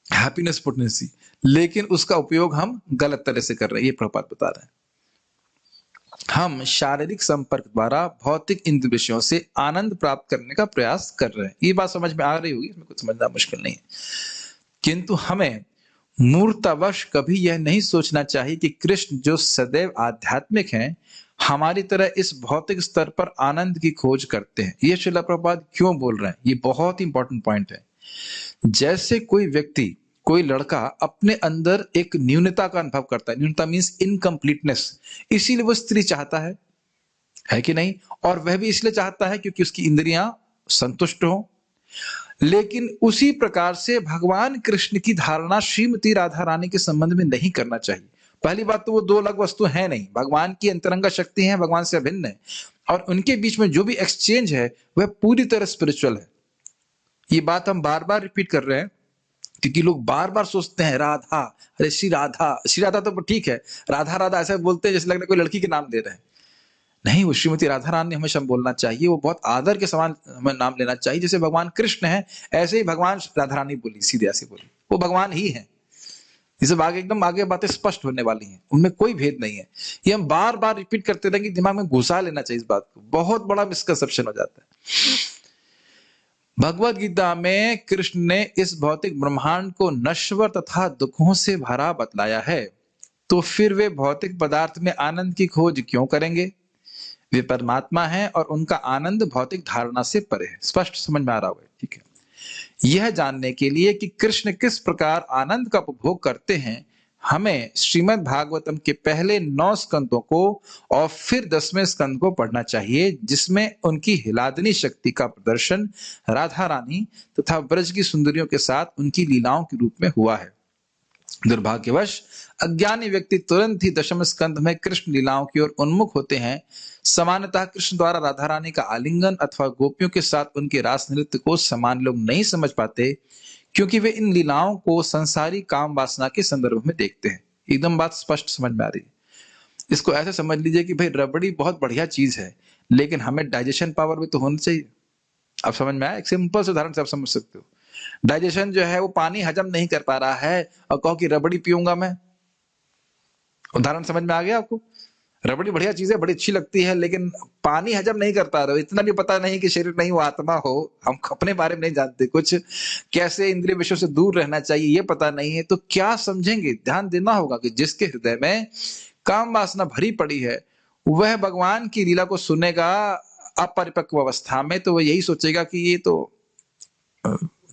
हैप्पीनेस पोटेंसी, लेकिन उसका उपयोग हम गलत तरह से कर रहे हैं। ये प्रभुपाद बता रहे हैं। हम शारीरिक संपर्क द्वारा भौतिक इंद्रिय विषयों से आनंद प्राप्त करने का प्रयास कर रहे हैं। ये बात समझ में आ रही होगी, इसमें कुछ समझना मुश्किल नहीं है। किंतु हमें मूर्तावश कभी यह नहीं सोचना चाहिए कि कृष्ण जो सदैव आध्यात्मिक हैं, हमारी तरह इस भौतिक स्तर पर आनंद की खोज करते हैं। ये श्रील प्रभुपाद क्यों बोल रहे हैं, ये बहुत ही इंपॉर्टेंट पॉइंट है। जैसे कोई व्यक्ति, कोई लड़का अपने अंदर एक न्यूनता का अनुभव करता है, न्यूनता मीन्स इनकम्प्लीटनेस, इसीलिए वो स्त्री चाहता है कि नहीं? और वह भी इसलिए चाहता है क्योंकि उसकी इंद्रियां संतुष्ट हो। लेकिन उसी प्रकार से भगवान कृष्ण की धारणा श्रीमती राधा रानी के संबंध में नहीं करना चाहिए। पहली बात तो वो दो अलग वस्तु है नहीं, भगवान की अंतरंगा शक्ति है, भगवान से अभिन्न है, और उनके बीच में जो भी एक्सचेंज है वह पूरी तरह स्पिरिचुअल है। ये बात हम बार बार रिपीट कर रहे हैं क्योंकि लोग बार बार सोचते हैं राधा, अरे श्री राधा तो ठीक है, राधा राधा ऐसा बोलते हैं जैसे लग रहा है कोई लड़की के नाम ले रहे हैं। नहीं, वो श्रीमती राधा रानी हमेशा बोलना चाहिए, वो बहुत आदर के समान हमें नाम लेना चाहिए। जैसे भगवान कृष्ण है, ऐसे ही भगवान राधा रानी बोली, सीधे ऐसे बोली, वो भगवान ही है। जिसे आगे एकदम आगे बातें स्पष्ट होने वाली हैं, उनमें कोई भेद नहीं है। ये हम बार बार रिपीट करते रहेंगे, दिमाग में घुसा लेना चाहिए इस बात को, बहुत बड़ा मिसकंसेप्शन हो जाता है। भगवत गीता में कृष्ण ने इस भौतिक ब्रह्मांड को नश्वर तथा दुखों से भरा बतलाया है, तो फिर वे भौतिक पदार्थ में आनंद की खोज क्यों करेंगे? वे परमात्मा हैं और उनका आनंद भौतिक धारणा से परे है। स्पष्ट समझ में आ रहा होगा, ठीक है? यह जानने के लिए कि कृष्ण किस प्रकार आनंद का उपभोग करते हैं, हमें श्रीमद् भागवतम के पहले 9 स्कंदों को और फिर 10वें स्कंद को पढ़ना चाहिए, जिसमें उनकी हिलादनी शक्ति का प्रदर्शन राधा रानी तथा ब्रज की सुंदरियों के साथ उनकी लीलाओं के रूप में हुआ है। दुर्भाग्यवश अज्ञानी व्यक्ति तुरंत ही 10वें स्कंद में कृष्ण लीलाओं की ओर उन्मुख होते हैं। सामान्यतः कृष्ण द्वारा राधा रानी का आलिंगन अथवा गोपियों के साथ उनके रास नृत्य को समान लोग नहीं समझ पाते, क्योंकि वे इन लीलाओं को संसारी काम वासना के संदर्भ में देखते हैं। एकदम बात स्पष्ट समझ में आ रही है। इसको ऐसे समझ लीजिए कि भाई रबड़ी बहुत बढ़िया चीज है, लेकिन हमें डाइजेशन पावर भी तो होना चाहिए। आप समझ में आया? एक सिंपल से उदाहरण से आप समझ सकते हो। डाइजेशन जो है वो पानी हजम नहीं कर पा रहा है और कहो कि रबड़ी पीऊंगा मैं। उदाहरण समझ में आ गया आपको? रबड़ी बढ़िया चीज है, बड़ी अच्छी लगती है, लेकिन पानी हजम नहीं कर पा रहे हो। इतना भी पता नहीं कि शरीर नहीं वो आत्मा हो, हम अपने बारे में नहीं जानते कुछ, कैसे इंद्रिय विषयों से दूर रहना चाहिए ये पता नहीं है, तो क्या समझेंगे? ध्यान देना होगा कि जिसके हृदय में काम वासना भरी पड़ी है वह भगवान की लीला को सुनेगा अपरिपक्व अवस्था में, तो वह यही सोचेगा कि ये तो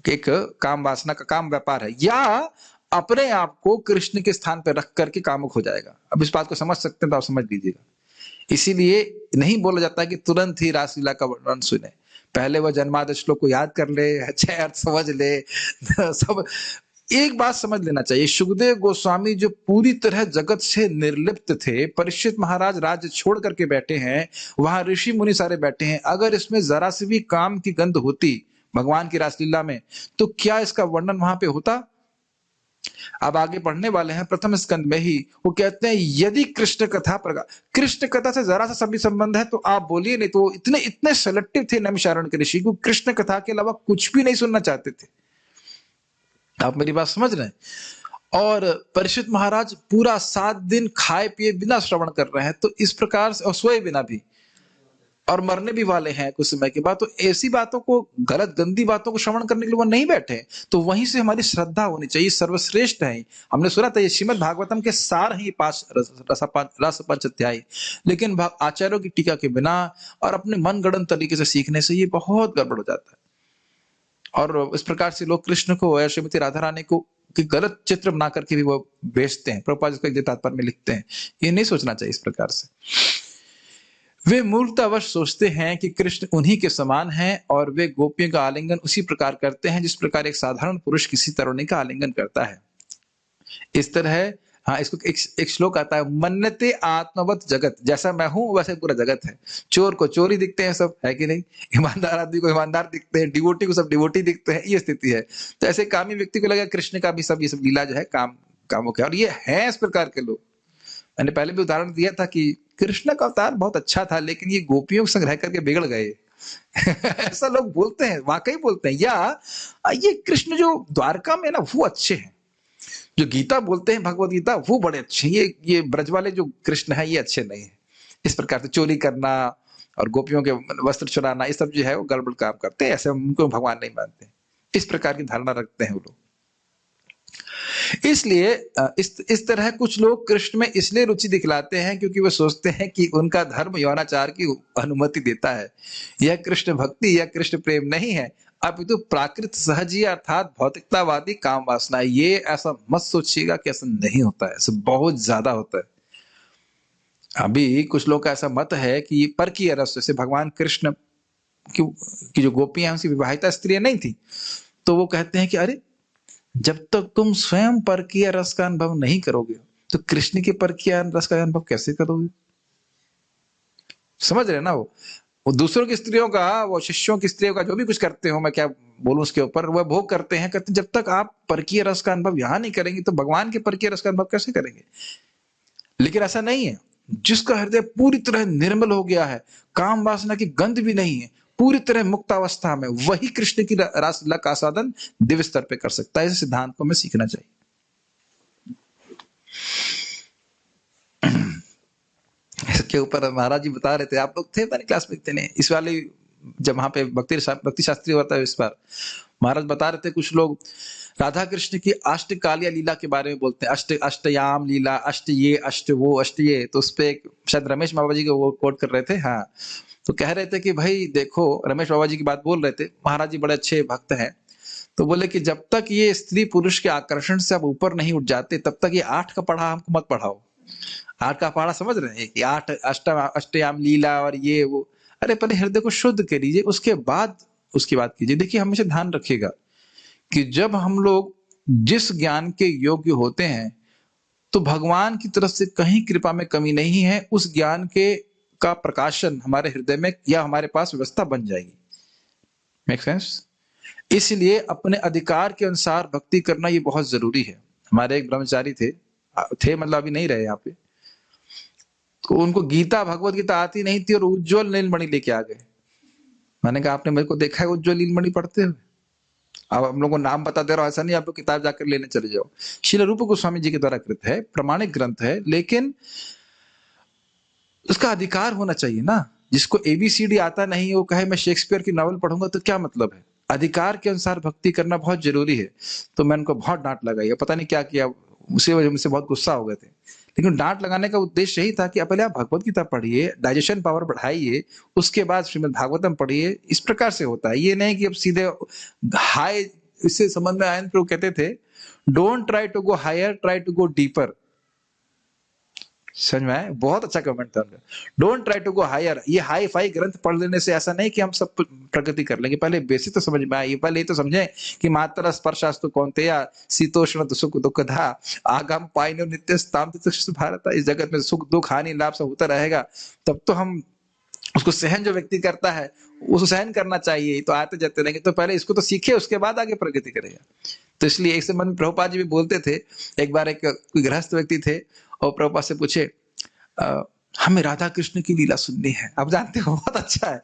एक काम वासना का काम व्यापार है, या अपने आप को कृष्ण के स्थान पर रख करके कामुक हो जाएगा। अब इस बात को समझ सकते हैं तो आप समझ लीजिएगा। इसीलिए नहीं बोला जाता कि तुरंत ही रासलीला का वर्णन सुने, पहले वह जन्मादि श्लोक को याद कर ले, अच्छे अर्थ समझ ले, सब एक बात समझ लेना चाहिए। सुखदेव गोस्वामी जो पूरी तरह जगत से निर्लिप्त थे, परीक्षित महाराज राज्य छोड़ करके बैठे हैं, वहां ऋषि मुनि सारे बैठे हैं, अगर इसमें जरा सी भी काम की गंध होती भगवान की रासलीला में, तो क्या इसका वर्णन वहां पे होता? अब आगे पढ़ने वाले हैं प्रथम स्कंद में ही, वो कहते हैं यदि कृष्ण कथा कृष्ण कथा से जरा सा सभी संबंध है तो आप बोलिए, नहीं तो इतने इतने सेलेक्टिव थे नैमिषारण्य के ऋषि को, कृष्ण कथा के अलावा कुछ भी नहीं सुनना चाहते थे। आप मेरी बात समझ रहे हैं? और परीक्षित महाराज पूरा 7 दिन खाए पिए बिना श्रवण कर रहे हैं, तो इस प्रकार से, और सोए बिना भी, और मरने भी वाले हैं कुछ समय के बाद, तो ऐसी बातों को, गलत गंदी बातों को श्रवण करने के लिए वो नहीं बैठे। तो वहीं से हमारी श्रद्धा होनी चाहिए, सर्वश्रेष्ठ है। हमने सुना था ये श्रीमद् भागवतम के सार ही 5 रस 5 अध्याय, लेकिन आचार्यों की टीका के बिना और अपने मनगढ़ंत तरीके से सीखने से ये बहुत गड़बड़ हो जाता है। और इस प्रकार से लोग कृष्ण को या श्रीमती राधा रानी को कि गलत चित्र बना करके भी वो बेचते हैं। प्रभुपाद इसको तात्पर्य में लिखते हैं, ये नहीं सोचना चाहिए इस प्रकार से। वे मूर्तावश सोचते हैं कि कृष्ण उन्हीं के समान हैं और वे गोपियों का आलिंगन उसी प्रकार करते हैं जिस प्रकार एक साधारण पुरुष किसी तरुणी का आलिंगन करता है। इस तरह हाँ, इसको एक श्लोक आता है, मन्यते आत्मवत जगत, जैसा मैं हूं वैसे पूरा जगत है। चोर को चोर ही दिखते हैं सब, है कि नहीं? ईमानदार आदमी को ईमानदार दिखते हैं, डिवोटी को सब डिवोटी दिखते हैं, ये स्थिति है। तो ऐसे कामी व्यक्ति को लगा कृष्ण का भी सब ये सब लीला जो है कामों के, और ये है इस प्रकार के लोग। मैंने पहले भी उदाहरण दिया था कि कृष्ण का अवतार बहुत अच्छा था, लेकिन ये गोपियों के संग रह करके बिगड़ गए। ऐसा लोग बोलते हैं, वाकई बोलते हैं। या ये कृष्ण जो द्वारका में ना वो अच्छे हैं, जो गीता बोलते हैं भगवत गीता वो बड़े अच्छे हैं, ये ब्रज वाले जो कृष्ण है ये अच्छे नहीं है। इस प्रकार से चोरी करना और गोपियों के वस्त्र चुराना, ये सब जो है वो गड़बड़ काम करते हैं, ऐसे उनको भगवान नहीं मानते। इस प्रकार की धारणा रखते हैं वो लोग। इसलिए इस तरह कुछ लोग कृष्ण में इसलिए रुचि दिखलाते हैं क्योंकि वो सोचते हैं कि उनका धर्म यौनाचार की अनुमति देता है। यह कृष्ण भक्ति या कृष्ण प्रेम नहीं है, अपितु प्राकृत सहजी अर्थात भौतिकतावादी काम वासना है। ये ऐसा मत सोचिएगा कि ऐसा नहीं होता है, ऐसा बहुत ज्यादा होता है। अभी कुछ लोग का ऐसा मत है कि परकीय रस, जैसे भगवान कृष्ण की जो गोपियां उनकी विवाहिता स्त्रियां नहीं थी, तो वो कहते हैं कि अरे जब तक तुम स्वयं परकीय रस का अनुभव नहीं करोगे तो कृष्ण के परकीय रस का अनुभव कैसे करोगे? समझ रहे ना? वो दूसरों की स्त्रियों का, वो शिष्यों की स्त्रियों का जो भी कुछ करते हो, मैं क्या बोलूं उसके ऊपर, वह भोग करते हैं। कहते जब तक आप परकीय रस का अनुभव यहां नहीं करेंगे तो भगवान के परकीय रस का अनुभव कैसे करेंगे? लेकिन ऐसा नहीं है। जिसका हृदय पूरी तरह निर्मल हो गया है, काम वासना की गंध भी नहीं है, पूरी तरह मुक्त अवस्था में, वही कृष्ण की रासलीला का आस्वादन दिव्य स्तर पे कर सकता है। इस सिद्धांत को हमें सीखना चाहिए। इसके ऊपर महाराज जी बता रहे थे, आप लोग थे पता क्लास में थे इस वाले, जब वहां पे भक्ति शास्त्री होता है इस बार, महाराज बता रहे थे कुछ लोग राधा कृष्ण की अष्टकालिया लीला के बारे में बोलते हैं, अष्टयाम लीला, अष्ट ये अष्ट वो अष्ट ये। तो उस पे शायद रमेश बाबा जी को वो कोट कर रहे थे। हाँ, तो कह रहे थे कि भाई देखो, रमेश बाबा जी की बात बोल रहे थे, महाराज जी बड़े अच्छे भक्त हैं, तो बोले कि जब तक ये स्त्री पुरुष के आकर्षण से आप ऊपर नहीं उठ जाते तब तक ये 8 का पढ़ा हमको मत पढ़ाओ। 8 का पढ़ा समझ रहे हैं कि 8 अष्टयाम लीला और ये वो। अरे पहले हृदय को शुद्ध करिए, उसके बाद उसकी बात कीजिए। देखिए हमेशा ध्यान रखिएगा कि जब हम लोग जिस ज्ञान के योग्य होते हैं तो भगवान की तरफ से कहीं कृपा में कमी नहीं है, उस ज्ञान के का प्रकाशन हमारे हृदय में या हमारे पास व्यवस्था बन जाएगी। Make sense? इसलिए अपने अधिकार के अनुसार भक्ति करना ये बहुत जरूरी है। हमारे एक ब्रह्मचारी थे मतलब अभी नहीं रहे यहाँ पे, तो उनको गीता भगवत गीता आती नहीं थी और उज्ज्वल नीलमणि लेके आ गए। मैंने कहा आपने मेरे को देखा है उज्ज्वल नीलमणि पढ़ते हुए? अब हम लोग को नाम बता दे रहा हूं, ऐसा नहीं आप लोग किताब जाकर लेने चले जाओ। श्रील रूप गोस्वामी जी के द्वारा कृत है, प्रमाणिक ग्रंथ है, लेकिन उसका अधिकार होना चाहिए ना। जिसको एबीसीडी आता नहीं वो कहे मैं शेक्सपियर की नॉवल पढ़ूंगा तो क्या मतलब है? अधिकार के अनुसार भक्ति करना बहुत जरूरी है। तो मैं उनको बहुत डांट लगाई, पता नहीं क्या किया, उसी वजह से बहुत गुस्सा हो गए थे। लेकिन डांट लगाने का उद्देश्य यही था कि पहले आप भगवत गीता पढ़िए, डाइजेशन पावर बढ़ाइए, उसके बाद श्रीमद् भागवतम पढ़िए। इस प्रकार से होता है, ये नहीं कि अब सीधे हाई। इससे संबंध में आयन प्रभु कहते थे, don't try to go higher, try to go deeper. समझ में आया? बहुत अच्छा कमेंट था उनका, don't try to go higher. ये हाई फाई ग्रंथ पढ़ लेने से ऐसा नहीं कि हम सब प्रगति कर लेंगे। पहले बेसिक तो समझ में आए, पहले ये तो समझे कि मात्र स्पर्शास्तु कौन्तेय शीतोष्ण सुख दुखधा आगम पाइनो नित्य स्थाम भारत। इस जगत में सुख दुख हानि लाभ सब होता रहेगा, तब तो हम उसको सहन जो व्यक्ति करता है उसको सहन करना चाहिए। तो आते जाते रहेंगे, तो पहले इसको तो सीखे, उसके बाद आगे प्रगति करेगा। तो इसलिए एक संबंध प्रभुपाद जी भी बोलते थे। एक बार एक कोई गृहस्थ व्यक्ति थे और प्रभुपाद से पूछे, हमें राधा कृष्ण की लीला सुननी है, आप जानते हो बहुत अच्छा है।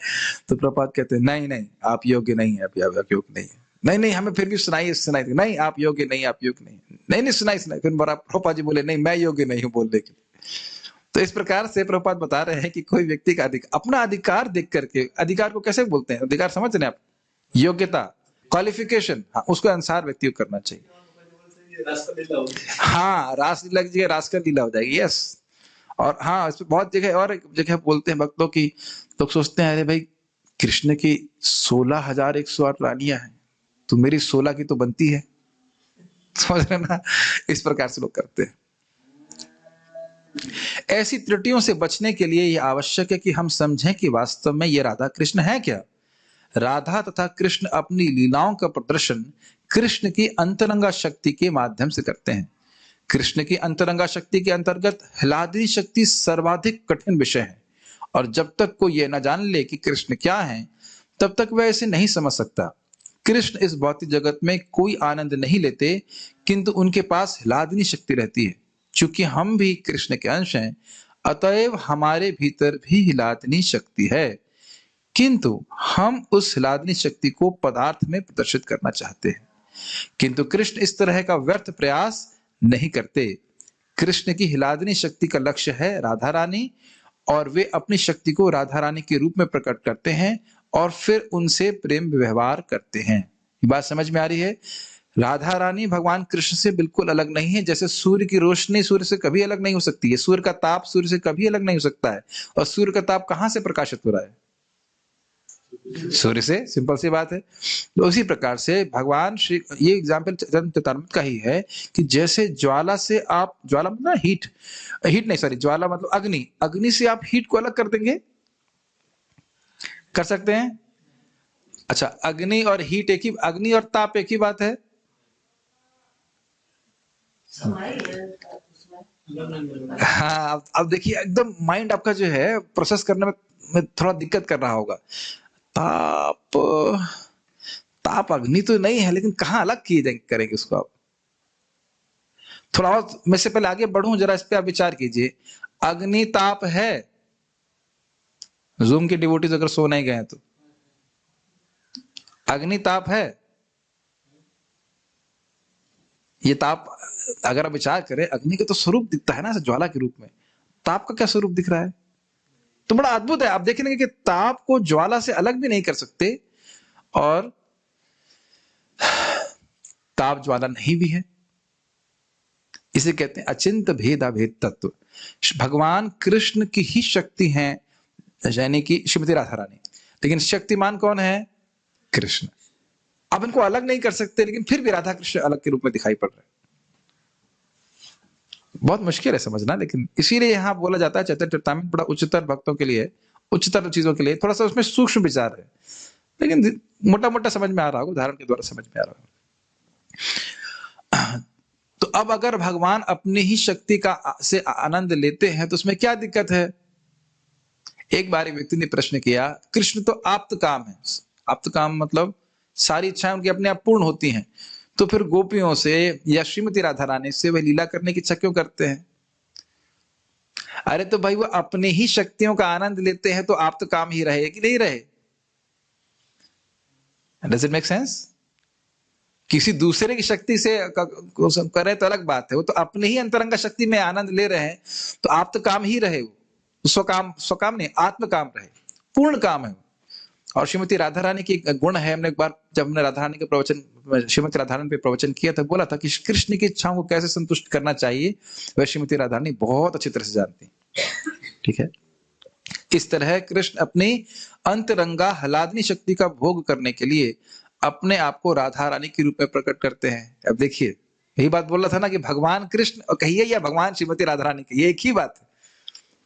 तो प्रभुपाद कहते हैं नहीं नहीं आप योग्य नहीं है, आप योग्य नहीं है। नहीं नहीं हमें फिर भी सुनाइए, सुनाइए। नहीं आप योग्य नहीं, आप योग्य नहीं। नहीं नहीं सुनाई सुनाई। फिर प्रभुपाद जी बोले नहीं मैं योग्य नहीं हूँ बोलने के लिए। तो इस प्रकार से प्रभुपाद बता रहे हैं कि कोई व्यक्ति का अपना अधिकार देख करके, अधिकार को कैसे बोलते हैं, अधिकार समझ रहे हैं आप? योग्यता, क्वालिफिकेशन, हाँ, उसके अनुसार व्यक्ति को करना चाहिए। हाँ, रासलीला की जगह रास का लीला हो जाएगी। यस। और हाँ, इस बहुत जगह और एक जगह बोलते हैं भक्तों की, लोग सोचते हैं अरे भाई कृष्ण की 16,108 रानियां हैं तो मेरी 16 की तो बनती है। समझ रहे ना? इस प्रकार से लोग करते हैं। ऐसी त्रुटियों से बचने के लिए यह आवश्यक है कि हम समझें कि वास्तव में ये राधा कृष्ण है क्या। राधा तथा कृष्ण अपनी लीलाओं का प्रदर्शन कृष्ण की अंतरंगा शक्ति के माध्यम से करते हैं। कृष्ण की अंतरंगा शक्ति के अंतर्गत हिलादनी शक्ति सर्वाधिक कठिन विषय है, और जब तक कोई यह न जान ले कि कृष्ण क्या है, तब तक वह इसे नहीं समझ सकता। कृष्ण इस भौतिक जगत में कोई आनंद नहीं लेते, किंतु उनके पास हिलादनी शक्ति रहती है। चूंकि हम भी कृष्ण के अंश हैं, अतएव हमारे भीतर भी हिलादनी शक्ति है, किंतु हम उस हिलादनी शक्ति को पदार्थ में प्रदर्शित करना चाहते हैं। किंतु कृष्ण इस तरह का व्यर्थ प्रयास नहीं करते। कृष्ण की हिलादनी शक्ति का लक्ष्य है राधा रानी, और वे अपनी शक्ति को राधा रानी के रूप में प्रकट करते हैं और फिर उनसे प्रेम व्यवहार करते हैं। ये बात समझ में आ रही है? राधा रानी भगवान कृष्ण से बिल्कुल अलग नहीं है। जैसे सूर्य की रोशनी सूर्य से कभी अलग नहीं हो सकती है, सूर्य का ताप सूर्य से कभी अलग नहीं हो सकता है। और सूर्य का ताप कहां से प्रकाशित हो रहा है? सूर्य से। सिंपल सी बात है। तो उसी प्रकार से भगवान श्री, ये एग्जाम्पल चरितामृत का ही है कि जैसे ज्वाला से आप, ज्वाला मतलब हीट नहीं, सॉरी, ज्वाला मतलब अग्नि से आप हीट को अलग कर देंगे? कर सकते हैं? अच्छा, अग्नि और हीट एक ही, अग्नि और ताप एक ही बात है? हाँ, अब देखिए, एकदम माइंड आपका जो है प्रोसेस करने में थोड़ा दिक्कत कर रहा होगा। ताप, ताप अग्नि तो नहीं है, लेकिन कहां अलग किए करेंगे उसको आप? थोड़ा और मैं से पहले आगे बढ़ूं, जरा इस पे आप विचार कीजिए। अग्नि ताप है? जूम के डिवोटीज अगर सो नहीं गए तो अग्नि ताप है? ये ताप, अगर आप विचार करें, अग्नि का तो स्वरूप दिखता है ना ज्वाला के रूप में, ताप का क्या स्वरूप दिख रहा है? तो बड़ा अद्भुत है। आप देखेंगे कि ताप को ज्वाला से अलग भी नहीं कर सकते, और ताप ज्वाला नहीं भी है। इसे कहते हैं अचिंत भेदाभेद तत्व। भगवान कृष्ण की ही शक्ति है, यानी कि श्रीमती राधा रानी, लेकिन शक्तिमान कौन है? कृष्ण। अब इनको अलग नहीं कर सकते, लेकिन फिर भी राधा कृष्ण अलग के रूप में दिखाई पड़ रहे हैं। बहुत मुश्किल है समझना, लेकिन इसीलिए यहां बोला जाता है चैतन्य चरितामृत बड़ा उच्चतर भक्तों के लिए, उच्चतर चीजों के लिए, थोड़ा सा उसमें सूक्ष्म विचार है, लेकिन मोटा मोटा समझ में आ रहा होगा, उदाहरण के द्वारा समझ में आ रहा होगा। तो अब अगर भगवान अपनी ही शक्ति का से आनंद लेते हैं तो उसमें क्या दिक्कत है? एक बार एक व्यक्ति ने प्रश्न किया, कृष्ण तो आप्त काम है, आप्त काम मतलब सारी इच्छाएं उनकी अपने आप पूर्ण होती हैं, तो फिर गोपियों से या श्रीमती राधा रानी से वह लीला करने की इच्छा क्यों करते हैं? अरे तो भाई वो अपनी ही शक्तियों का आनंद लेते हैं, तो आप तो काम ही रहे कि नहीं रहे? Does it make sense? किसी दूसरे की शक्ति से करे तो अलग बात है, वो तो अपनी ही अंतरंगा शक्ति में आनंद ले रहे हैं, तो आप तो काम ही रहे, वो स्वकाम नहीं, आत्म काम रहे, पूर्ण काम है। और श्रीमती राधा रानी की गुण है, हमने एक बार जब हमने राधा रानी के प्रवचन, श्रीमती राधा रानी पे प्रवचन किया था, बोला था कि कृष्ण की इच्छाओं को कैसे संतुष्ट करना चाहिए, वह श्रीमती राधा रानी बहुत अच्छी तरह से जानती। ठीक है, इस तरह कृष्ण अपनी अंतरंगा हलादनी शक्ति का भोग करने के लिए अपने आप को राधा रानी के रूप में प्रकट करते हैं। अब देखिए, यही बात बोल रहा था ना कि भगवान कृष्ण कहिए या भगवान श्रीमती राधा रानी की, ये एक ही बात है,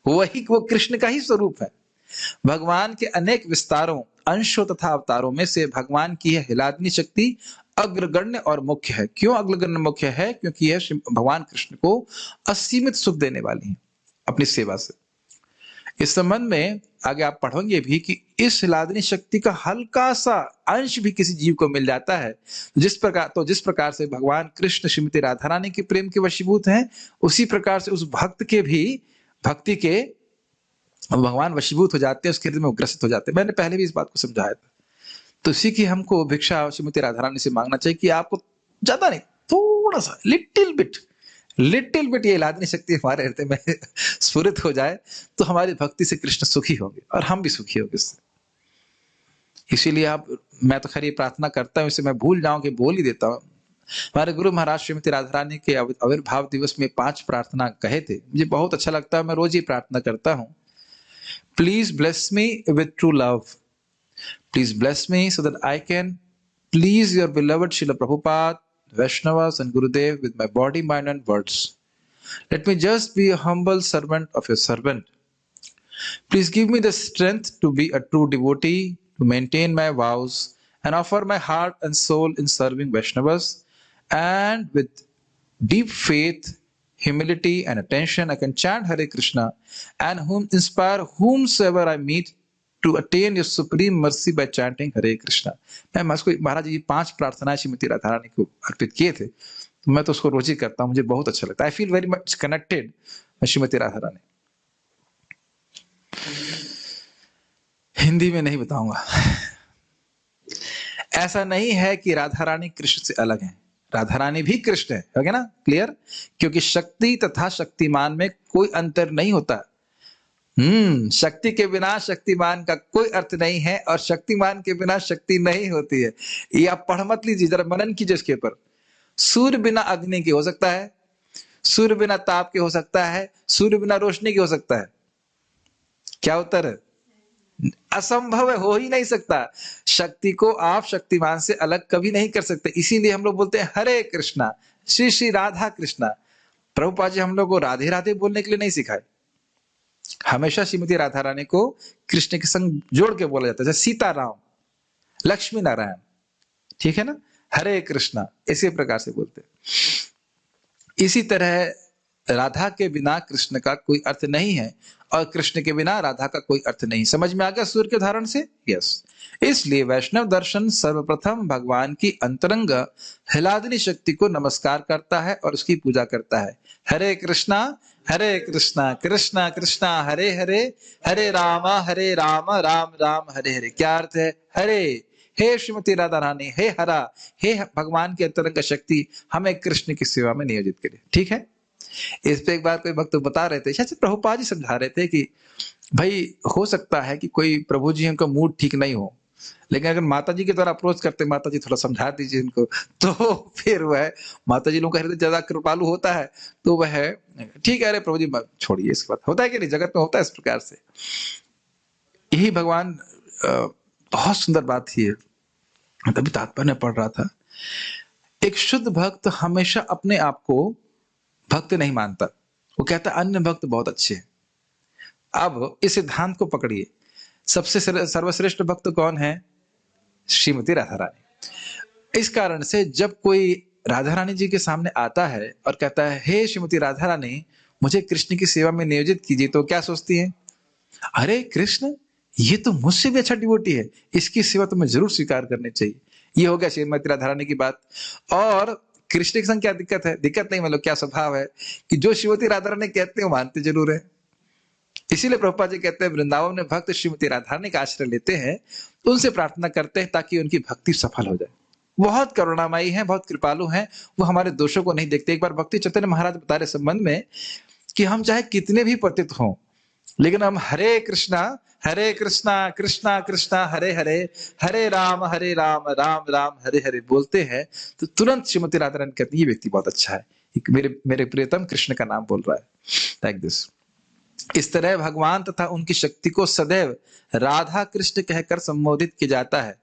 वही वो कृष्ण का ही स्वरूप है। भगवान के अनेक विस्तारों, अंशों तथा अवतारों में से भगवान की यह हिलादनी शक्ति अग्रगण्य और मुख्य है। क्यों अग्रगण्य मुख्य है? क्योंकि यह भगवान कृष्ण को असीमित सुख देने वाली है अपनी सेवा से। इस संबंध में आगे आप पढ़ोगे भी कि इस हिलादनी शक्ति का हल्का सा अंश भी किसी जीव को मिल जाता है, जिस प्रकार से भगवान कृष्ण श्रीमती राधा रानी के प्रेम के वशीभूत हैं, उसी प्रकार से उस भक्त के भी भक्ति के भगवान वशीभूत हो जाते हैं, उसके हृदय में ग्रसित हो जाते हैं। मैंने पहले भी इस बात को समझाया था। तो इसी की हमको भिक्षा श्रीमती राधा रानी से मांगना चाहिए कि आपको ज्यादा नहीं, थोड़ा सा, लिटिल बिट ये हिलादनी शक्ति हमारे हृदय में स्फुरित हो जाए, तो हमारी भक्ति से कृष्ण सुखी होंगे और हम भी सुखी होंगे इससे। इसीलिए मैं तो खैर ये प्रार्थना करता हूँ, इसे मैं भूल जाऊं कि बोल ही देता हूँ। हमारे गुरु महाराज श्रीमती राधा रानी के आविर्भाव दिवस में 5 प्रार्थना कहे थे, मुझे बहुत अच्छा लगता है, मैं रोज ही प्रार्थना करता हूँ। Please bless me with true love. Please bless me so that I can please your beloved Srila Prabhupada, Vaishnavas and Gurudev with my body, mind and words. Let me just be a humble servant of your servant. Please give me the strength to be a true devotee, to maintain my vows and offer my heart and soul in serving Vaishnavas, and with deep faith humility and attention, I can chant Hare Krishna and inspire whomsoever I meet to attain your supreme mercy by chanting Hare Krishna. मैं उसको महाराज जी 5 प्रार्थनाएं श्रीमती राधा रानी को अर्पित किए थे, तो मैं तो उसको रोज ही करता हूँ, मुझे बहुत अच्छा लगता है। I feel very much connected Shrimati Radha Rani. Hindi में नहीं बताऊंगा। ऐसा नहीं है कि राधा रानी कृष्ण से अलग है, राधा रानी भी कृष्ण है, हो गया ना क्लियर? क्योंकि शक्ति तथा शक्तिमान में कोई अंतर नहीं होता। शक्ति के बिना शक्तिमान का कोई अर्थ नहीं है, और शक्तिमान के बिना शक्ति नहीं होती है। ये आप पढ़ मत लीजिए, जरा मनन कीजिए इसके ऊपर। सूर्य बिना अग्नि के हो सकता है, सूर्य बिना ताप के हो सकता है, सूर्य बिना रोशनी के हो सकता है। क्या उत्तर है? असंभव है, हो ही नहीं सकता। शक्ति को आप शक्तिमान से अलग कभी नहीं कर सकते। इसीलिए हम लोग बोलते हैं हरे कृष्णा, श्री श्री राधा कृष्णा। प्रभुपाद जी हम लोग को राधे राधे बोलने के लिए नहीं सिखाए, हमेशा श्रीमती राधा रानी को कृष्ण के संग जोड़ के बोला जाता है, जैसे सीताराम, लक्ष्मी नारायण, ठीक है ना? हरे कृष्णा इसी प्रकार से बोलते हैं। इसी तरह राधा के बिना कृष्ण का कोई अर्थ नहीं है, और कृष्ण के बिना राधा का कोई अर्थ नहीं। समझ में आ गया सूर्य के उदाहरण से? यस। इसलिए वैष्णव दर्शन सर्वप्रथम भगवान की अंतरंग हिलादनी शक्ति को नमस्कार करता है और उसकी पूजा करता है। हरे कृष्णा कृष्णा कृष्णा हरे हरे, हरे राम राम राम हरे हरे। क्या अर्थ है? हरे, हे श्रीमती राधा रानी, हे हरा, हे भगवान की अंतरंग शक्ति, हमें कृष्ण की सेवा में नियोजित करिए। ठीक है? इस पे एक बार कोई भक्त बता रहे थे, शायद प्रभुपाद जी समझा रहे थे कि भाई हो सकता है कि कोई प्रभु जी उनका मूड ठीक नहीं हो, लेकिन अगर माता जी के द्वारा अप्रोच करते, माता जी थोड़ा समझा दीजिए इनको, तो फिर वह माता जी लोगों का हृदय ज्यादा कृपालु होता है, तो वह ठीक है, अरे प्रभु जी छोड़िए इसके बाद। होता है कि नहीं, जगत में होता है इस प्रकार से। यही भगवान बहुत सुंदर बात थी, तभी तात्पर्य में पढ़ रहा था। एक शुद्ध भक्त हमेशा अपने आप को भक्त नहीं मानता, वो कहता अन्य भक्त बहुत अच्छे हैं। अब इस सिद्धांत को पकड़िए, सबसे सर्वश्रेष्ठ भक्त कौन है? श्रीमती राधा रानी। इस कारण से जब कोई राधा रानी जी के सामने आता है और कहता है हे श्रीमती राधा रानी, मुझे कृष्ण की सेवा में नियोजित कीजिए, तो क्या सोचती है? अरे कृष्ण, ये तो मुझसे भी अच्छा डिवोटी है, इसकी सेवा तो मैं जरूर स्वीकार करनी चाहिए। ये हो गया श्रीमती राधा रानी की बात। और कृष्ण के संग क्या दिक्कत है? दिक्कत नहीं, मतलब क्या स्वभाव है कि जो श्रीमती राधा रानी कहते हैं वो मानते जरूर है। इसीलिए प्रभुपाद जी कहते हैं वृंदावन में भक्त श्रीमती राधा रानी का आश्रय लेते हैं, तो उनसे प्रार्थना करते हैं ताकि उनकी भक्ति सफल हो जाए। बहुत करुणामयी है, बहुत कृपालु हैं, वो हमारे दोषों को नहीं देखते। एक बार भक्ति चैतन्य महाराज बता रहे संबंध में कि हम चाहे कितने भी पतित हों, लेकिन हम हरे कृष्णा कृष्णा कृष्णा हरे हरे, हरे राम राम राम हरे हरे बोलते हैं, तो तुरंत श्रीमती राधा रानी कहती है ये व्यक्ति बहुत अच्छा है, मेरे प्रियतम कृष्ण का नाम बोल रहा है। Like this. इस तरह भगवान तथा उनकी शक्ति को सदैव राधा कृष्ण कहकर संबोधित किया जाता है।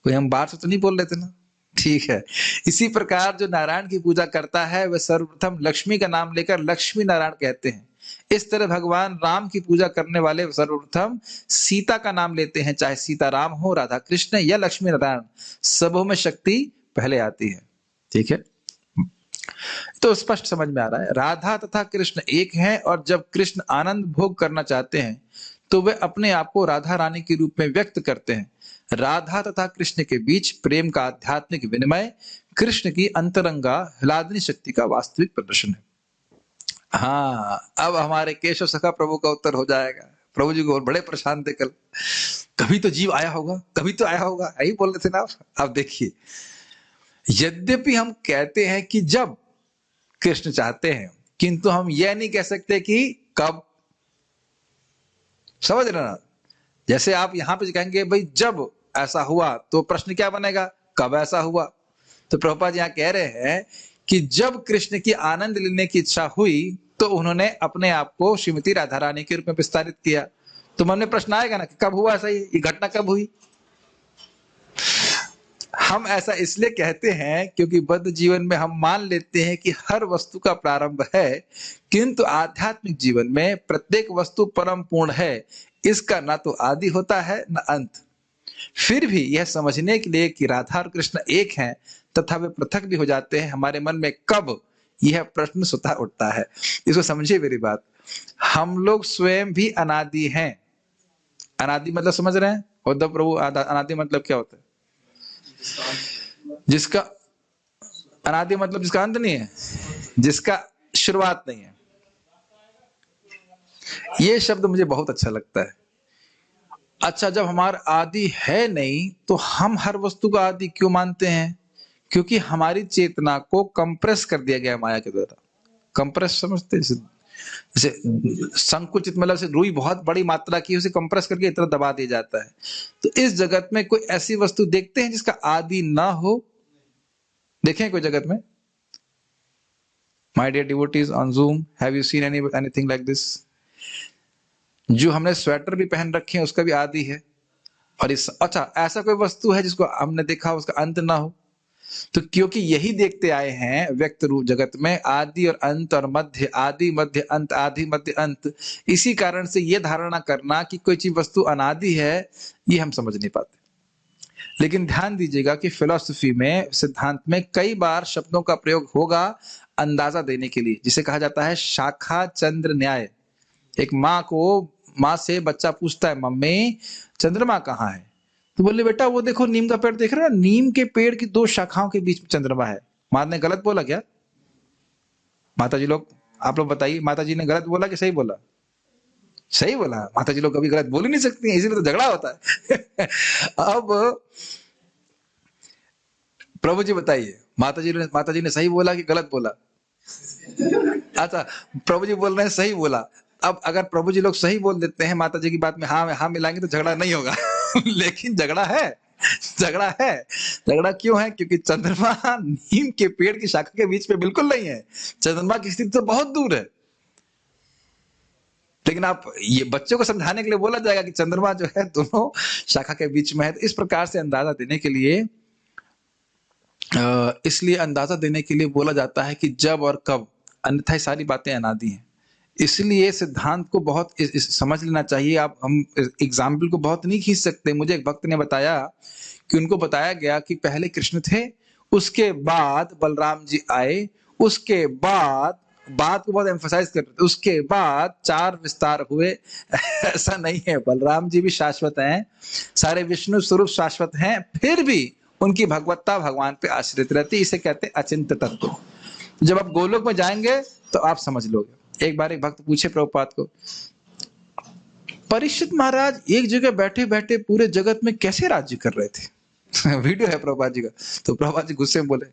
कोई हम बात से तो नहीं बोल रहे थे ना? ठीक है। इसी प्रकार जो नारायण की पूजा करता है वह सर्वप्रथम लक्ष्मी का नाम लेकर लक्ष्मी नारायण कहते हैं। इस तरह भगवान राम की पूजा करने वाले सर्वप्रथम सीता का नाम लेते हैं, चाहे सीता राम हो, राधा कृष्ण या लक्ष्मी नारायण, सबों में शक्ति पहले आती है। ठीक है, तो स्पष्ट समझ में आ रहा है। राधा तथा कृष्ण एक हैं, और जब कृष्ण आनंद भोग करना चाहते हैं तो वे अपने आप को राधा रानी के रूप में व्यक्त करते हैं। राधा तथा कृष्ण के बीच प्रेम का आध्यात्मिक विनिमय कृष्ण की अंतरंगा हलादनी शक्ति का वास्तविक प्रदर्शन है। हाँ, अब हमारे केशव सखा प्रभु का उत्तर हो जाएगा। प्रभु जी को बड़े परेशान थे कल, कभी तो जीव आया होगा, कभी तो आया होगा, यही बोल रहे थे ना आप। अब देखिए, यद्यपि हम कहते हैं कि जब कृष्ण चाहते हैं, किंतु हम यह नहीं कह सकते कि कब। समझ रहे ना? जैसे आप यहां पे कहेंगे भाई जब ऐसा हुआ, तो प्रश्न क्या बनेगा? कब ऐसा हुआ? तो प्रभुपाद यहां कह रहे हैं कि जब कृष्ण की आनंद लेने की इच्छा हुई तो उन्होंने अपने आप को श्रीमती राधा रानी के रूप में विस्तारित किया। तो मन में प्रश्न आएगा ना कि कब हुआ ऐसा, ये घटना कब हुई? हम ऐसा इसलिए कहते हैं क्योंकि बद्ध जीवन में हम मान लेते हैं कि हर वस्तु का प्रारंभ है, किंतु आध्यात्मिक जीवन में प्रत्येक वस्तु परम पूर्ण है, इसका ना तो आदि होता है न अंत। फिर भी यह समझने के लिए कि राधा और कृष्ण एक हैं तथा वे पृथक भी हो जाते हैं, हमारे मन में कब यह प्रश्न स्वतः उठता है। इसको समझिए मेरी बात। हम लोग स्वयं भी अनादि हैं। अनादि मतलब समझ रहे हैं उद्धव प्रभु? अनादि मतलब क्या होता है? जिसका अनादि मतलब जिसका अंत नहीं है, जिसका शुरुआत नहीं है। ये शब्द मुझे बहुत अच्छा लगता है। अच्छा, जब हमारा आदि है नहीं तो हम हर वस्तु का आदि क्यों मानते हैं? क्योंकि हमारी चेतना को कंप्रेस कर दिया गया माया के द्वारा। कंप्रेस समझते हैं? जैसे संकुचित, मतलब से रुई बहुत बड़ी मात्रा की, उसे कंप्रेस करके इतना दबा दिया जाता है। तो इस जगत में कोई ऐसी वस्तु देखते हैं जिसका आदि ना हो? देखें कोई जगत में? My dear devotees on Zoom, have you seen anything like this? जो हमने स्वेटर भी पहन रखे हैं उसका भी आदि है। और इस अच्छा, ऐसा कोई वस्तु है जिसको हमने देखा उसका अंत ना हो? तो क्योंकि यही देखते आए हैं व्यक्त रूप जगत में, आदि और अंत और मध्य, आदि मध्य अंत, आदि मध्य अंत, इसी कारण से यह धारणा करना कि कोई चीज वस्तु अनादि है, ये हम समझ नहीं पाते। लेकिन ध्यान दीजिएगा कि फिलॉसफी में, सिद्धांत में कई बार शब्दों का प्रयोग होगा अंदाजा देने के लिए, जिसे कहा जाता है शाखा चंद्र न्याय। एक माँ से बच्चा पूछता है, मम्मी चंद्रमा कहाँ है? तो बोले, बेटा वो देखो नीम का पेड़ देख रहे हो, नीम के पेड़ की दो शाखाओं के बीच में चंद्रमा है। माँ ने गलत बोला क्या? माता जी लोग, आप लोग बताइए, माता जी ने गलत बोला कि सही बोला? सही बोला। माता जी लोग कभी गलत बोल ही नहीं सकती हैं, इसीलिए तो झगड़ा होता है। अब प्रभु जी बताइए, माता जी ने सही बोला कि गलत बोला? अच्छा, प्रभु जी बोल रहे हैं सही बोला। अब अगर प्रभु जी लोग सही बोल देते हैं, माता जी की बात में हाँ मिलाएंगे तो झगड़ा नहीं होगा। लेकिन झगड़ा है। झगड़ा है। झगड़ा क्यों है? क्योंकि चंद्रमा नीम के पेड़ की शाखा के बीच में बिल्कुल नहीं है। चंद्रमा की स्थिति तो बहुत दूर है। लेकिन आप ये बच्चों को समझाने के लिए बोला जाएगा कि चंद्रमा जो है दोनों शाखा के बीच में है। तो इस प्रकार से अंदाजा देने के लिए, इसलिए अंदाजा देने के लिए बोला जाता है कि जब और कब, अन्यथा सारी बातें अनादि हैं। इसलिए सिद्धांत को बहुत समझ लेना चाहिए। आप हम एग्जाम्पल को बहुत नहीं खींच सकते। मुझे एक भक्त ने बताया कि उनको बताया गया कि पहले कृष्ण थे, उसके बाद बलराम जी आए, उसके बाद, बात को बहुत एम्फसाइज कर रहे थे, उसके बाद 4 विस्तार हुए। ऐसा नहीं है, बलराम जी भी शाश्वत हैं, सारे विष्णु स्वरूप शाश्वत हैं, फिर भी उनकी भगवत्ता भगवान पे आश्रित रहती है। इसे कहते हैं अचिंत्य तत्व। जब आप गोलोक में जाएंगे तो आप समझ लोगे। एक बार एक भक्त पूछे प्रभुपाद को, परीक्षित महाराज एक जगह बैठे बैठे पूरे जगत में कैसे राज्य कर रहे थे? वीडियो है प्रभुपाद जी का। तो प्रभुपाद जी गुस्से में बोले,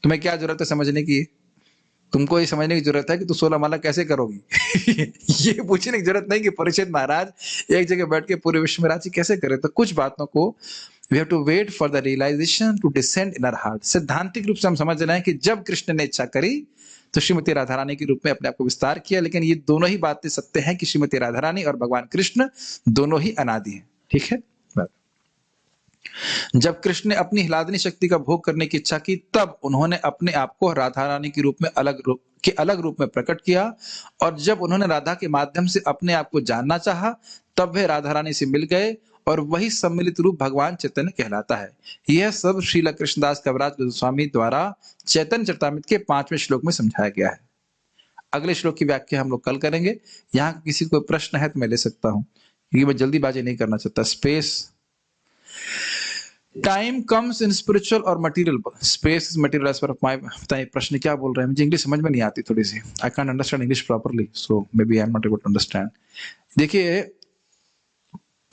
तुम्हें क्या जरूरत है समझने की? तुमको ये समझने की जरूरत है कि तू 16 माला कैसे करोगी। ये पूछने की जरूरत नहीं कि परीक्षित महाराज एक जगह बैठ के पूरे विश्व में राज्य कैसे करे। तो कुछ बातों को we have to wait for the realization to descend in our heart। सिद्धांतिक रूप से हम समझ रहे हैं कि जब कृष्ण ने इच्छा करी तो श्रीमती राधा रानी के रूप में अपने आप को विस्तार किया। लेकिन ये दोनों ही बातें सत्य हैं कि श्रीमती राधा रानी और भगवान कृष्ण दोनों ही अनादि हैं। ठीक है। जब कृष्ण ने अपनी हिलादनी शक्ति का भोग करने की इच्छा की, तब उन्होंने अपने आप को राधा रानी के रूप में अलग रूप में प्रकट किया। और जब उन्होंने राधा के माध्यम से अपने आप को जानना चाहा, तब वे राधा रानी से मिल गए और वही सम्मिलित रूप भगवान चैतन्य कहलाता है। यह सब श्रील कृष्णदास कविराज गोस्वामी द्वारा चैतन्य चरितामृत के 5वें श्लोक में समझाया गया है। अगले श्लोक की व्याख्या हम लोग कल करेंगे। यहाँ किसी को प्रश्न है तो मैं ले सकता हूँ, क्योंकि मैं जल्दीबाजी नहीं करना चाहता। Space, time comes in spiritual और material, space is material as per my. बताइए प्रश्न क्या बोल रहे हैं? मुझे इंग्लिश समझ में नहीं आती थोड़ी सी। I can understand English properly, so maybe I am not able to understand. देखिए,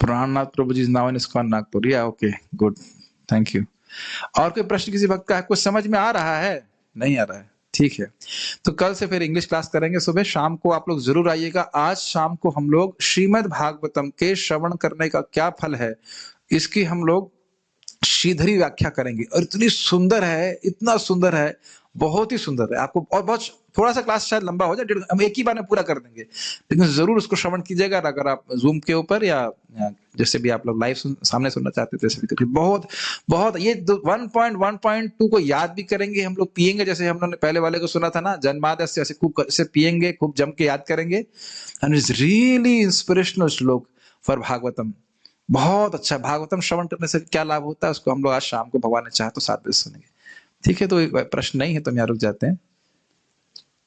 Prannath Prabhu ji now in ISKCON Nagpur, या ओके गुड, थैंक यू। और कोई प्रश्न किसी भक्त का है? कुछ समझ में आ रहा है? नहीं आ रहा है? ठीक है, तो कल से फिर इंग्लिश क्लास करेंगे। सुबह शाम को आप लोग जरूर आइएगा। आज शाम को हम लोग श्रीमद् भागवतम के श्रवण करने का क्या फल है, इसकी हम लोग श्रीधरी व्याख्या करेंगे। और इतनी सुंदर है, इतना सुंदर है, बहुत ही सुंदर है। आपको और बहुत, थोड़ा सा क्लास शायद लंबा हो जाए, हम एक ही बार में पूरा कर देंगे, लेकिन जरूर उसको श्रवण कीजिएगा। अगर आप जूम के ऊपर या जैसे भी आप लोग लाइव सामने सुनना चाहते थे, जैसे भी करिए। बहुत बहुत ये 1.1.2 को याद भी करेंगे हम लोग, पिएंगे। जैसे हम लोगों ने पहले वाले को सुना था ना, जन्माद्यस्य, ऐसे खूब से पिएंगे, खूब जम के याद करेंगे। एंड इट्स रियली इंस्पिरेशनल श्लोक फॉर भागवतम। बहुत अच्छा। भागवतम श्रवण करने से क्या लाभ होता है, उसको हम लोग आज शाम को भगवान ने चाहा तो 7 बजे सुनेंगे। ठीक है, तो प्रश्न नहीं है तो हम यहाँ रुक जाते हैं।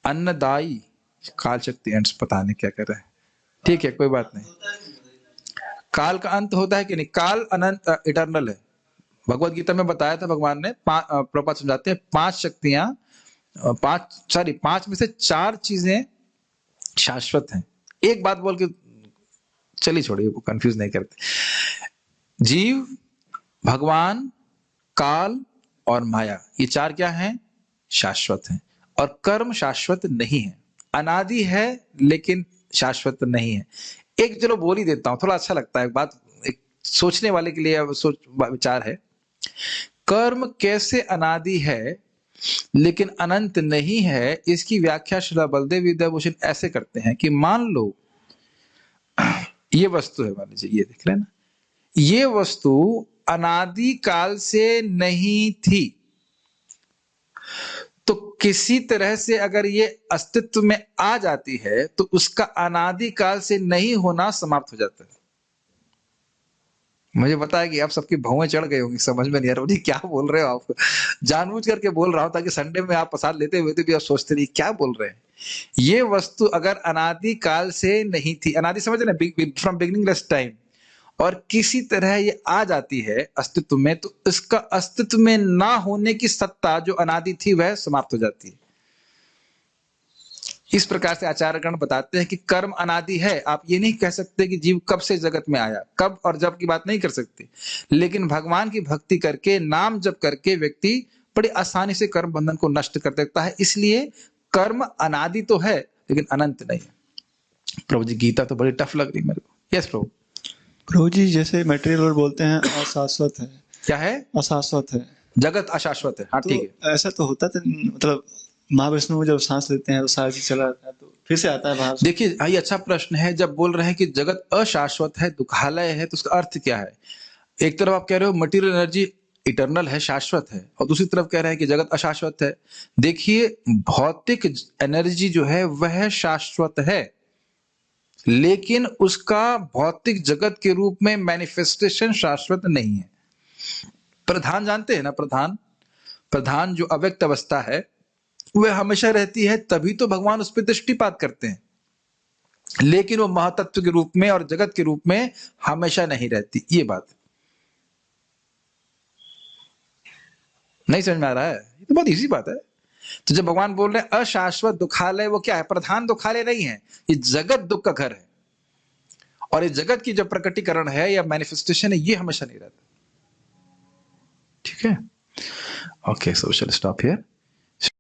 अन्नदायी, काल शक्ति एंड्स, पता नहीं क्या कर रहे हैं, ठीक है कोई बात नहीं। काल का अंत होता है कि नहीं? काल अनंत इटर्नल है। भगवत गीता में बताया था भगवान ने, प्रभुपाद समझाते हैं, 5 शक्तियां, 5 में से 4 चीजें शाश्वत हैं। एक बात बोल के चलिए छोड़िए, वो कंफ्यूज नहीं करते। जीव, भगवान, काल और माया, ये 4 क्या हैं? शाश्वत हैं। और कर्म शाश्वत नहीं है, अनादि है लेकिन शाश्वत नहीं है। एक चलो बोल ही देता हूं, थोड़ा अच्छा लगता है, बात एक सोचने वाले के लिए विचार है। कर्म कैसे अनादि है लेकिन अनंत नहीं है, इसकी व्याख्या श्रील बलदेव विद्याभूषण ऐसे करते हैं कि मान लो ये वस्तु है, मान लीजिए ये देख लेना, ये वस्तु अनादि काल से नहीं थी, तो किसी तरह से अगर ये अस्तित्व में आ जाती है तो उसका अनादि काल से नहीं होना समाप्त हो जाता है। मुझे पता है कि आप सबकी भौएं चढ़ गई होंगी, समझ में नहीं आ रहा क्या बोल रहे हो आप। जानबूझ करके बोल रहा हूं ताकि संडे में आप प्रसाद लेते हुए भी आप सोचते नहीं क्या बोल रहे हैं। ये वस्तु अगर अनादि काल से नहीं थी, अनादि समझ रहे, फ्रॉम बिगिनिंगलेस टाइम, और किसी तरह ये आ जाती है अस्तित्व में, तो इसका अस्तित्व में ना होने की सत्ता जो अनादि थी वह समाप्त हो जाती है। इस प्रकार से आचार्यगण बताते हैं कि कर्म अनादि है। आप ये नहीं कह सकते कि जीव कब से जगत में आया, कब और जब की बात नहीं कर सकते, लेकिन भगवान की भक्ति करके, नाम जप करके व्यक्ति बड़ी आसानी से कर्म बंधन को नष्ट कर देता है। इसलिए कर्म अनादि तो है लेकिन अनंत नहीं है। प्रभु जी गीता तो बड़ी टफ लग रही मेरे को। यस प्रभु। प्रभु जी जैसे मटेरियल वर्ल्ड बोलते हैं अशाश्वत है, क्या है? अशाश्वत है, जगत अशाश्वत है। हाँ ठीक है। तो ऐसा तो होता था, मतलब महाविष्णु जब सांस लेते हैं तो सारा चीज चला जाता है, तो फिर से आता है बाहर। देखिए ये अच्छा प्रश्न है। जब बोल रहे हैं कि जगत अशाश्वत है, दुखालय है, तो उसका अर्थ क्या है? एक तरफ आप कह रहे हो मटेरियल एनर्जी इटर्नल है, शाश्वत है, और दूसरी तरफ कह रहे हैं कि जगत अशाश्वत है। देखिए भौतिक एनर्जी जो है वह शाश्वत है, लेकिन उसका भौतिक जगत के रूप में मैनिफेस्टेशन शाश्वत नहीं है। प्रधान जानते हैं ना? प्रधान जो अव्यक्त अवस्था है वह हमेशा रहती है, तभी तो भगवान उस पर दृष्टिपात करते हैं, लेकिन वो महातत्व के रूप में और जगत के रूप में हमेशा नहीं रहती। ये बात नहीं समझ में आ रहा है? ये तो बहुत इजी बात है। तो जब भगवान बोल रहे हैं अशाश्वत दुखालय, वो क्या है? प्रधान दुखालय नहीं है, ये जगत दुख का घर है, और ये जगत की जो प्रकटीकरण है या मैनिफेस्टेशन है ये हमेशा नहीं रहता। ठीक है, okay, so we shall stop here.